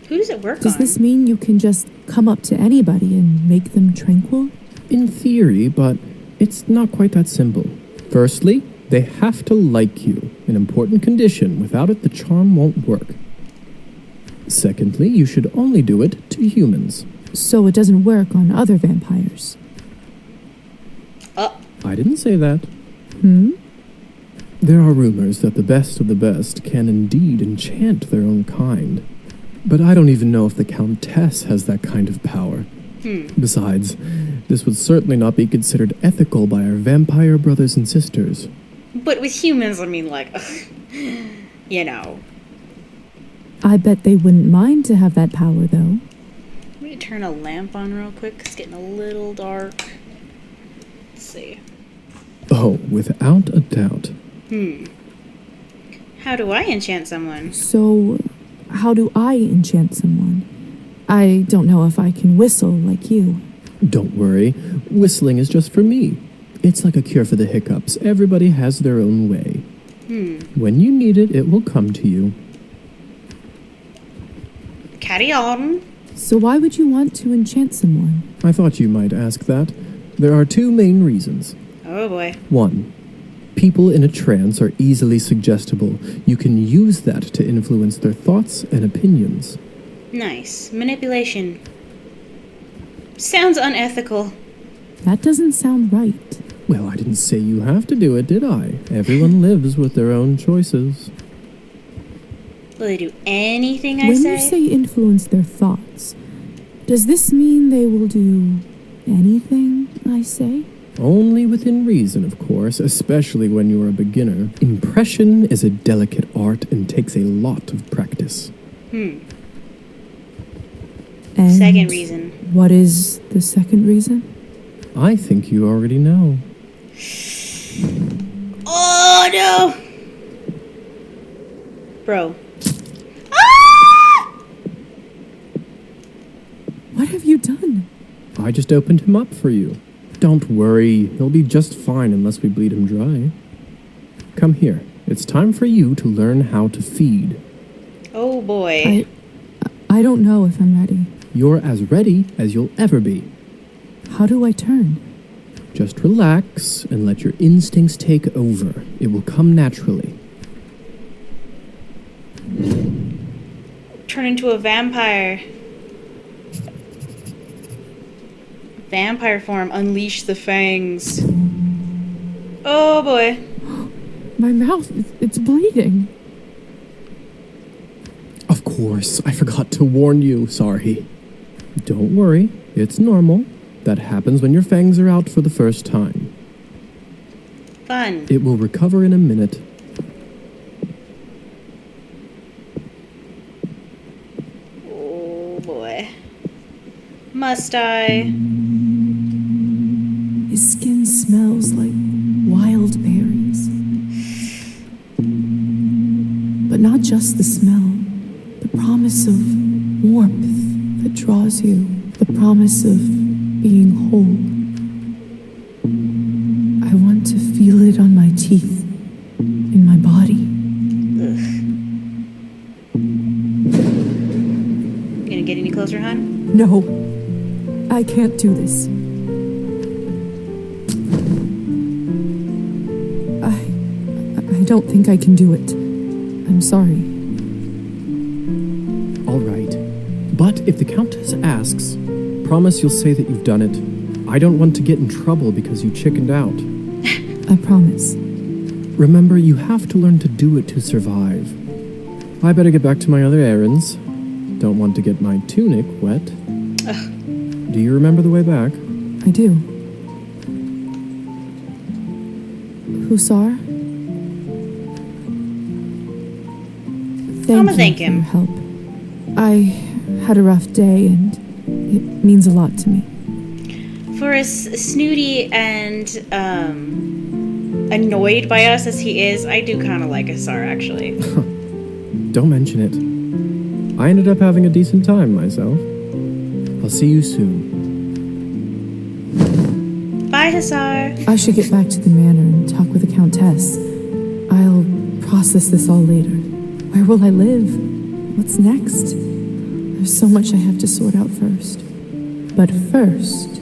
Who does it work on? Does this mean you can just come up to anybody and make them tranquil? In theory, but it's not quite that simple. Firstly, they have to like you, an important condition. Without it, the charm won't work. Secondly, you should only do it to humans. So it doesn't work on other vampires? I didn't say that. Hmm? There are rumors that the best of the best can indeed enchant their own kind. But I don't even know if the Countess has that kind of power. Besides, this would certainly not be considered ethical by our vampire brothers and sisters. But with humans, I mean, like, you know. I bet they wouldn't mind to have that power, though. Let me turn a lamp on real quick. It's getting a little dark. Let's see. Oh, without a doubt. How do I enchant someone? So, how do I enchant someone? I don't know if I can whistle like you. Don't worry, whistling is just for me. It's like a cure for the hiccups. Everybody has their own way. When you need it, it will come to you. Carry on. So why would you want to enchant someone? I thought you might ask that. There are 2 main reasons. Oh boy. 1. People in a trance are easily suggestible. You can use that to influence their thoughts and opinions. Nice. Manipulation. Sounds unethical. That doesn't sound right. Well, I didn't say you have to do it, did I? Everyone lives with their own choices. Will they do anything I When say? you say influence their thoughts, Does this mean they will do anything I say? Only within reason, of course, especially when you're a beginner. Impression is a delicate art and takes a lot of practice. And Second reason. What is the second reason? I think you already know. Oh no! Bro. What have you done? I just opened him up for you. Don't worry, he'll be just fine unless we bleed him dry. Come here. It's time for you to learn how to feed. Oh boy. I don't know if I'm ready. You're as ready as you'll ever be. How do I turn? Just relax and let your instincts take over. It will come naturally. Turn into a vampire. Vampire form. Unleash the fangs. Oh boy. My mouth, it's bleeding. Of course, I forgot to warn you. Sorry. Don't worry, it's normal. That happens when your fangs are out for the first time. Fun. It will recover in a minute. Oh boy. Must I? His skin smells like wild berries. But not just the smell. The promise of warmth that draws you. The promise of being whole. I want to feel it on my teeth, in my body. You gonna get any closer, hon? No, I can't do this. I don't think I can do it. I'm sorry. All right. But if the Countess asks, promise you'll say that you've done it. I don't want to get in trouble because you chickened out. I promise. Remember, you have to learn to do it to survive. I better get back to my other errands. Don't want to get my tunic wet. Ugh. Do you remember the way back? I do. Hussar? Thank you him. for your help. I had a rough day and it means a lot to me. For as snooty and annoyed by us as he is, I do kind of like Hussar, actually. Don't mention it. I ended up having a decent time myself. I'll see you soon. Bye, Hussar. I should get back to the manor and talk with the Countess. I'll process this all later. Where will I live? What's next? There's so much I have to sort out first. But first,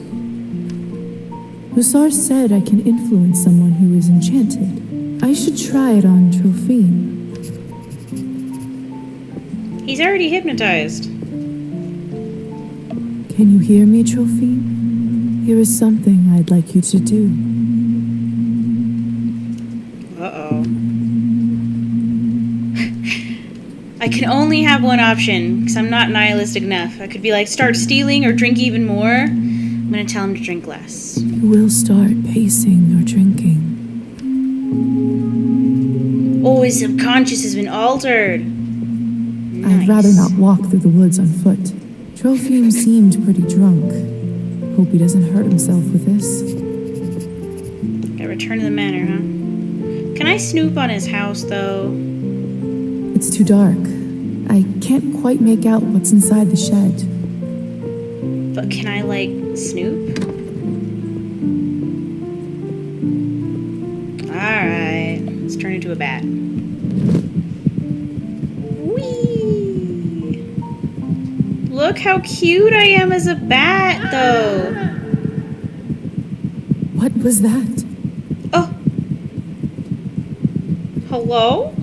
Hussar said I can influence someone who is enchanted. I should try it on Trofim. He's already hypnotized. Can you hear me, Trofim? Here is something I'd like you to do. Uh-oh. I can only have one option, because I'm not nihilistic enough. I could be like, start stealing or drink even more. I'm going to tell him to drink less. You will start pacing or drinking. Oh, his subconscious has been altered. I'd rather not walk through the woods on foot. Trofim seemed pretty drunk. Hope he doesn't hurt himself with this. Gotta return to the manor, huh? Can I snoop on his house, though? It's too dark. I can't quite make out what's inside the shed. But can I, like, snoop? Alright. Let's turn into a bat. Whee! Look how cute I am as a bat, though. What was that? Oh. Hello?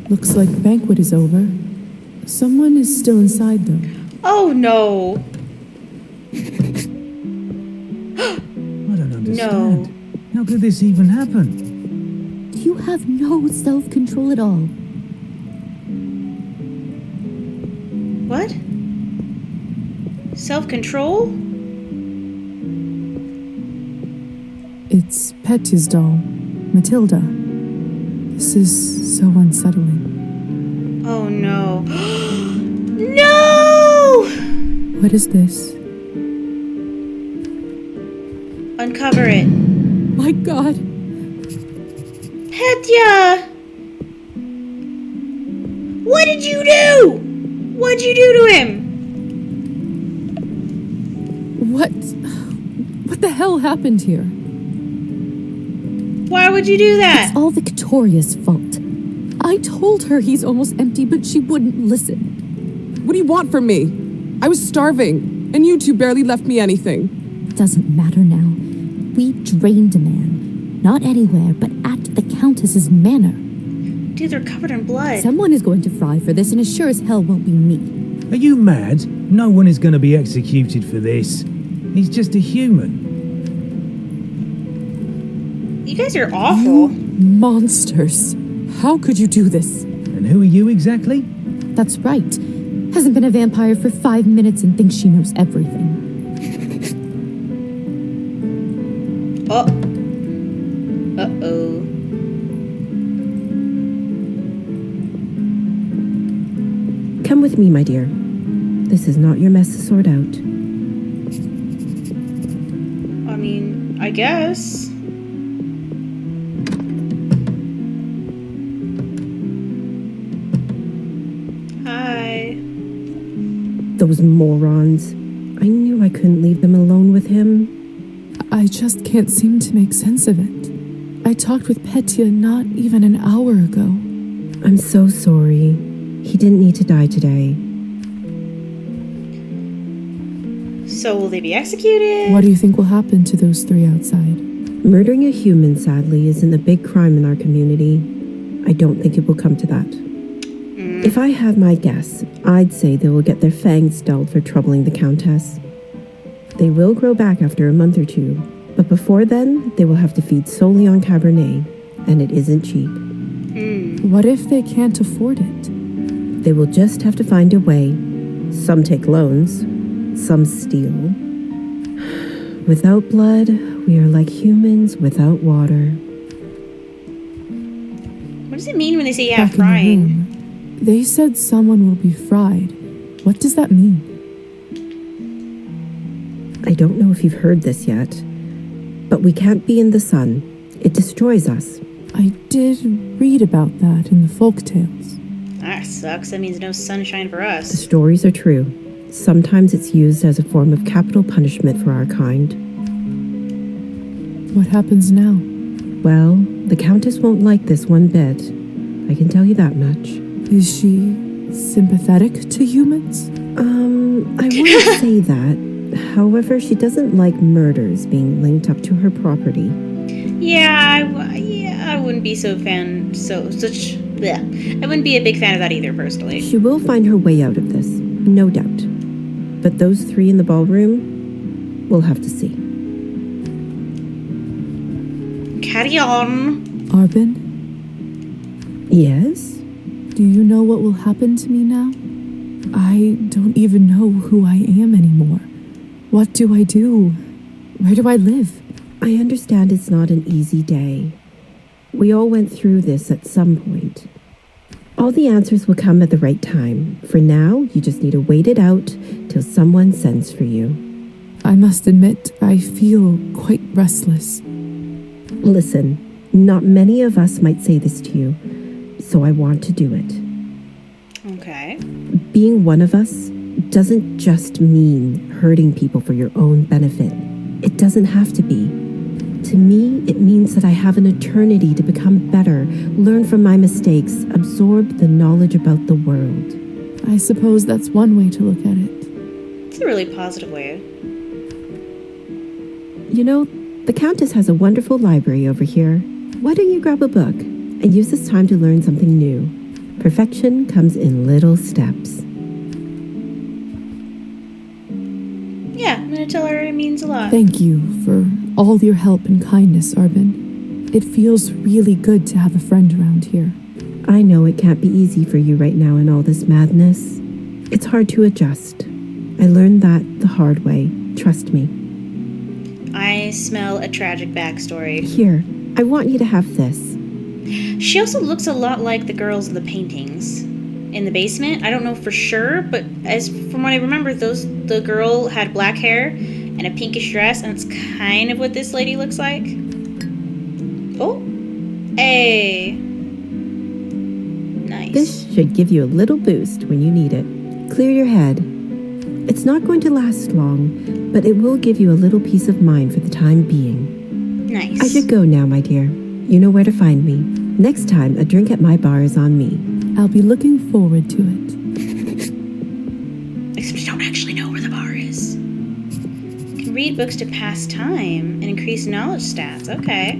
Looks like the banquet is over. Someone is still inside, though. Oh, no. I don't understand. How could this even happen? You have no self-control at all. What? Self-control? It's Petya's doll, Matilda. This is so unsettling. Oh no. No! What is this? Uncover it. My God! Petya! What did you do? What'd you do to him? What the hell happened here? Why would you do that? It's all Victoria's fault. I told her he's almost empty, but she wouldn't listen. What do you want from me? I was starving, and you two barely left me anything. Doesn't matter now. We drained a man. Not anywhere, but at the Countess's manor. Dude, they're covered in blood. Someone is going to fry for this, and it sure as hell won't be me. Are you mad? No one is going to be executed for this. He's just a human. You guys are awful. Monsters. How could you do this? And who are you exactly? That's right. Hasn't been a vampire for 5 minutes and thinks she knows everything. Oh. Uh-oh. Come with me, my dear. This is not your mess to sort out. I mean, I guess. Hi. Those morons. I knew I couldn't leave them alone with him. I just can't seem to make sense of it. I talked with Petya not even an hour ago. I'm so sorry. He didn't need to die today. So will they be executed? What do you think will happen to those three outside? Murdering a human, sadly, isn't a big crime in our community. I don't think it will come to that. If I had my guess, I'd say they will get their fangs dulled for troubling the Countess. They will grow back after a month or two, but before then, they will have to feed solely on Cabernet, and it isn't cheap. What if they can't afford it? They will just have to find a way. Some take loans, some steal. Without blood, we are like humans without water. What does it mean when they say, yeah, Back in the frying? room, they said someone will be fried. What does that mean? I don't know if you've heard this yet, but we can't be in the sun. It destroys us. I did read about that in the folk tales. That sucks. That means no sunshine for The us. stories are true. Sometimes it's used as a form of capital punishment for our kind. What happens now? Well, the Countess won't like this one bit. I can tell you that much. Is she sympathetic to humans? I wouldn't say that. However, she doesn't like murders being linked up to her property. Yeah, I wouldn't be I wouldn't be a big fan of that either, personally. She will find her way out of this, no doubt. But those three in the ballroom, we'll have to see. Carry on. Arban, Yes? do you know what will happen to me now? I don't even know who I am anymore. What do I do? Where do I live? I understand it's not an easy day. We all went through this at some point. All the answers will come at the right time. For now, you just need to wait it out till someone sends for you. I must admit, I feel quite restless. Listen, not many of us might say this to you, so I want to do it. Okay. Being one of us doesn't just mean hurting people for your own benefit. It doesn't have to be. To me, it means that I have an eternity to become better, learn from my mistakes, absorb the knowledge about the world. I suppose that's one way to look at it. It's a really positive way. You know, the Countess has a wonderful library over here. Why don't you grab a book and use this time to learn something new? Perfection comes in little steps. Yeah, I'm gonna tell her it means a lot. Thank you for all your help and kindness, Arban. It feels really good to have a friend around here. I know it can't be easy for you right now in all this madness. It's hard to adjust. I learned that the hard way. Trust me. I smell a tragic backstory. Here, I want you to have this. She also looks a lot like the girls in the paintings in the basement. I don't know for sure, but as from what I remember, the girl had black hair and a pinkish dress, and it's kind of what this lady looks like. Oh, hey. Nice. This should give you a little boost when you need it. Clear your head. It's not going to last long, but it will give you a little peace of mind for the time being. Nice. I should go now, my dear. You know where to find me. Next time, a drink at my bar is on me. I'll be looking forward to it. Except you don't actually know where the bar is. You can read books to pass time and increase knowledge stats. Okay.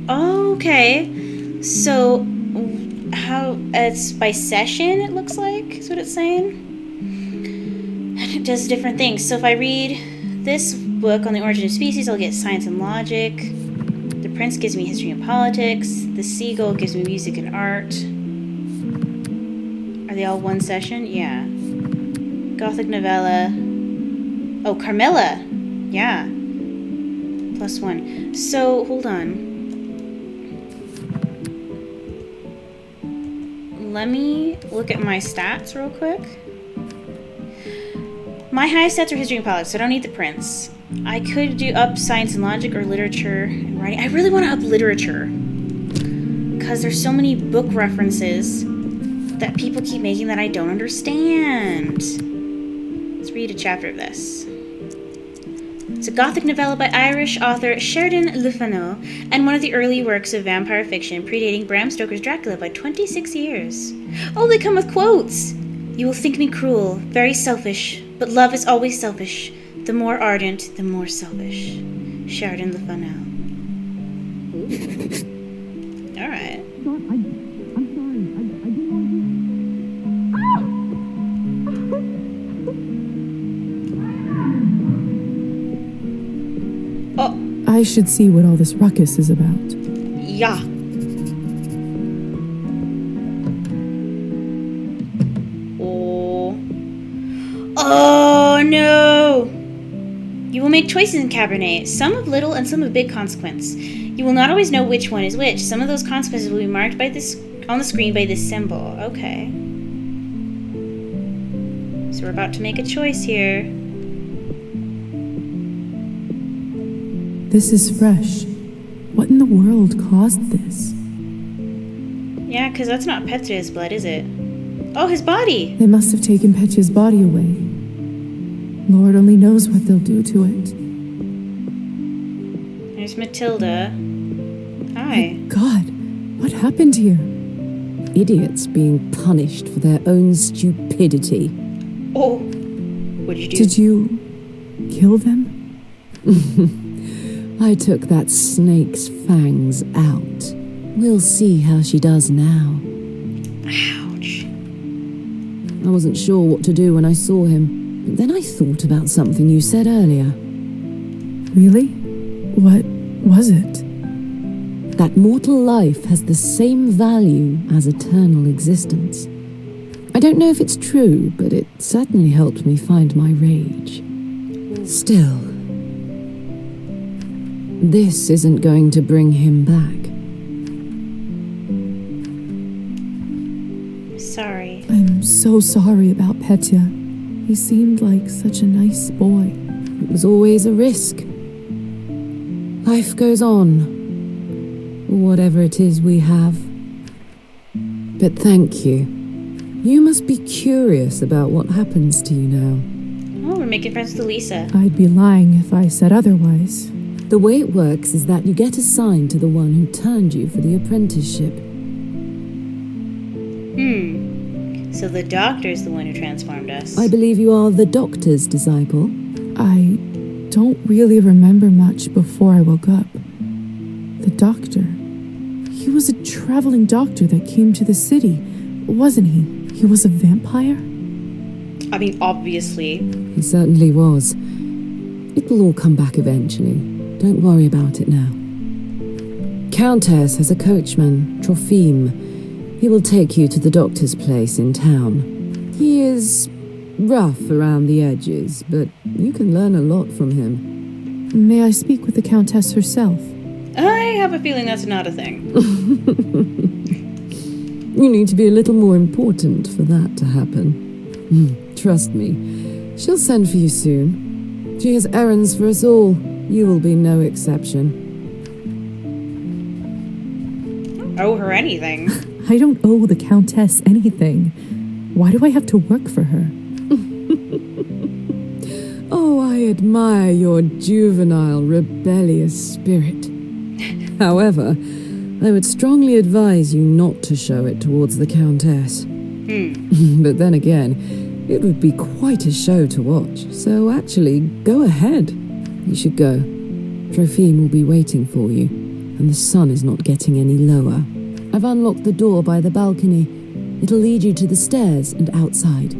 Okay. So, how it's by session, it looks like, is what it's saying. And it does different things. So if I read this book on the origin of species, I'll get science and logic. The prince gives me history and politics. The seagull gives me music and art. Are they all one session? Yeah. Gothic novella. Oh, Carmilla. Yeah. +1. So, hold on. Let me look at my stats real quick. My highest stats are history and politics, so I don't need the prince. I could do up science and logic or literature and writing. I really want to up literature because there's so many book references that people keep making that I don't understand. Let's read a chapter of this. It's a Gothic novella by Irish author Sheridan Le Fanu and one of the early works of vampire fiction, predating Bram Stoker's Dracula by 26 years. Oh, they come with quotes! You will think me cruel, very selfish, but love is always selfish. The more ardent, the more selfish. Sheridan Le Fanu. Alright. I should see what all this ruckus is about. Yeah. Oh no! You will make choices in Cabernet, some of little and some of big consequence. You will not always know which one is which. Some of those consequences will be marked by this on the screen by this symbol. Okay. So we're about to make a choice here. This is fresh. What in the world caused this? Yeah, because that's not Petya's blood, is it? Oh, his body! They must have taken Petya's body away. Lord only knows what they'll do to it. There's Matilda. Hi. My God, what happened here? Idiots being punished for their own stupidity. Oh, what'd you do? Did you kill them? I took that snake's fangs out. We'll see how she does now. Ouch. I wasn't sure what to do when I saw him, but then I thought about something you said earlier. Really? What was it? That mortal life has the same value as eternal existence. I don't know if it's true, but it certainly helped me find my rage. Still, this isn't going to bring him back. Sorry. I'm so sorry about Petya. He seemed like such a nice boy. It was always a risk. Life goes on. Whatever it is we have. But thank you. You must be curious about what happens to you now. Oh, we're making friends with Alisa. I'd be lying if I said otherwise. The way it works is that you get assigned to the one who turned you for the apprenticeship. So the doctor's the one who transformed us. I believe you are the doctor's disciple. I don't really remember much before I woke up. The doctor. He was a traveling doctor that came to the city, wasn't he? He was a vampire? I mean, obviously. He certainly was. It will all come back eventually. Don't worry about it now. Countess has a coachman, Trofim. He will take you to the doctor's place in town. He is rough around the edges, but you can learn a lot from him. May I speak with the Countess herself? I have a feeling that's not a thing. You need to be a little more important for that to happen. Trust me, she'll send for you soon. She has errands for us all. You will be no exception. Owe her anything. I don't owe the Countess anything. Why do I have to work for her? Oh, I admire your juvenile, rebellious spirit. However, I would strongly advise you not to show it towards the Countess. But then again, it would be quite a show to watch, so actually, go ahead. You should go. Trofim will be waiting for you, and the sun is not getting any lower. I've unlocked the door by the balcony. It'll lead you to the stairs and outside.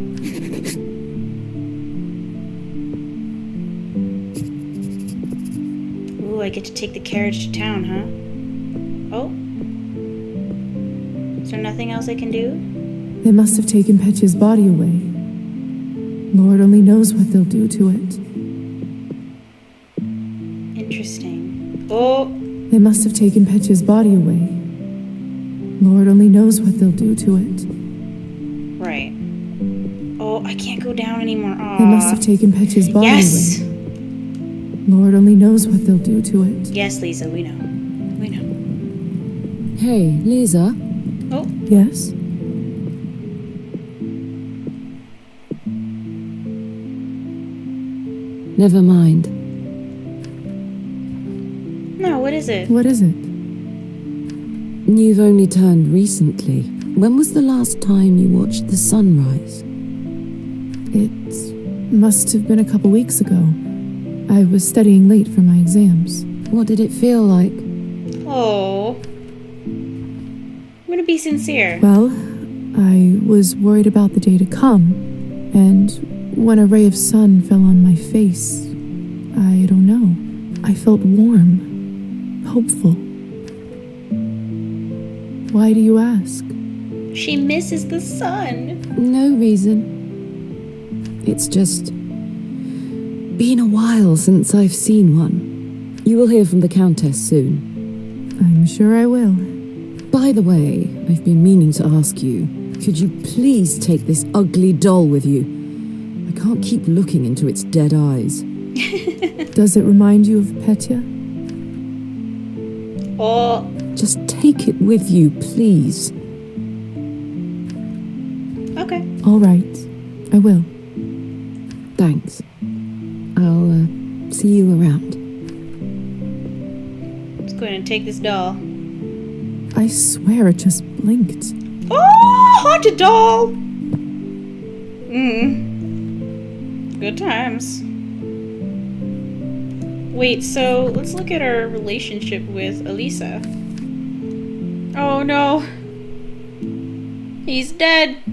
Ooh, I get to take the carriage to town, huh? Oh? Is there nothing else I can do? They must have taken Petya's body away. Lord only knows what they'll do to it. Interesting. Oh! They must have taken Petya's body away. Lord only knows what they'll do to it. Right. Oh, I can't go down anymore. Aww. They must have taken Petya's body yes! away. Lord only knows what they'll do to it. Yes, Liza, we know. We know. Hey, Liza? Oh? Yes? Never mind. No, what is it? What is it? You've only turned recently. When was the last time you watched the sunrise? It must have been a couple weeks ago. I was studying late for my exams. What did it feel like? Oh. I'm gonna be sincere. Well, I was worried about the day to come, and when a ray of sun fell on my face, I don't know. I felt warm, hopeful. Why do you ask? She misses the sun. No reason. It's just been a while since I've seen one. You will hear from the Countess soon. I'm sure I will. By the way, I've been meaning to ask you, could you please take this ugly doll with you? I can't keep looking into its dead eyes. Does it remind you of Petya? Oh. Just take it with you, please. Okay. All right. I will. Thanks. I'll see you around. Let's go ahead and take this doll. I swear it just blinked. Oh, haunted doll! Good times. Wait, so let's look at our relationship with Alisa. Oh no. He's dead.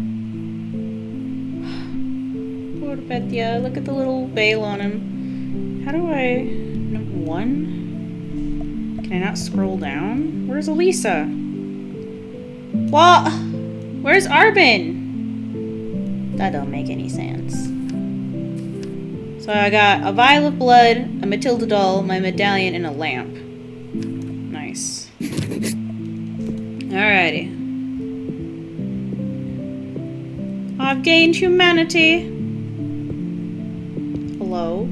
Poor Petya. Look at the little veil on him. How do I... Number 1? Can I not scroll down? Where's Alisa? What? Where's Arban? That don't make any sense. So I got a vial of blood, a Matilda doll, my medallion, and a lamp. Nice. Alrighty. I've gained humanity. Hello?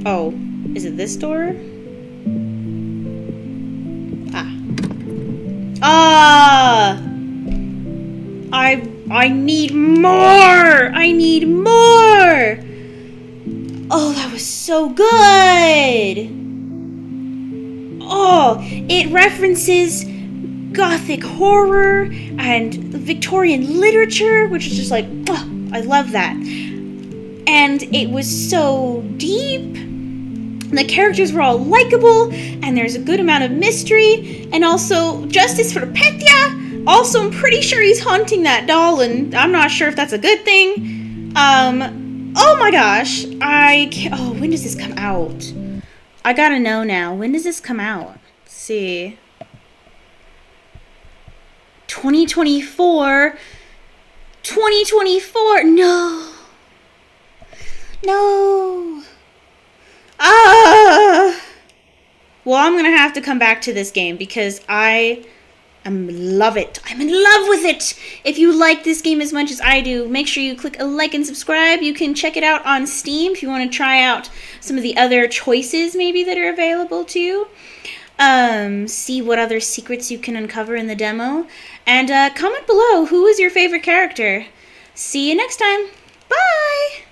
Oh, is it this door? Ah! I need more! I need more! Oh, that was so good! Oh, it references Gothic horror and Victorian literature, which is just like, oh, I love that. And it was so deep. And the characters were all likable, and there's a good amount of mystery, and also justice for Petya. Also, I'm pretty sure he's haunting that doll, and I'm not sure if that's a good thing. Oh my gosh, oh, when does this come out? I gotta know now. When does this come out? Let's see. 2024. 2024. No. No. Ah. Well, I'm going to have to come back to this game because I love it. I'm in love with it. If you like this game as much as I do, make sure you click a like and subscribe. You can check it out on Steam if you want to try out some of the other choices maybe that are available to you. See what other secrets you can uncover in the demo. And comment below, who is your favorite character? See you next time. Bye!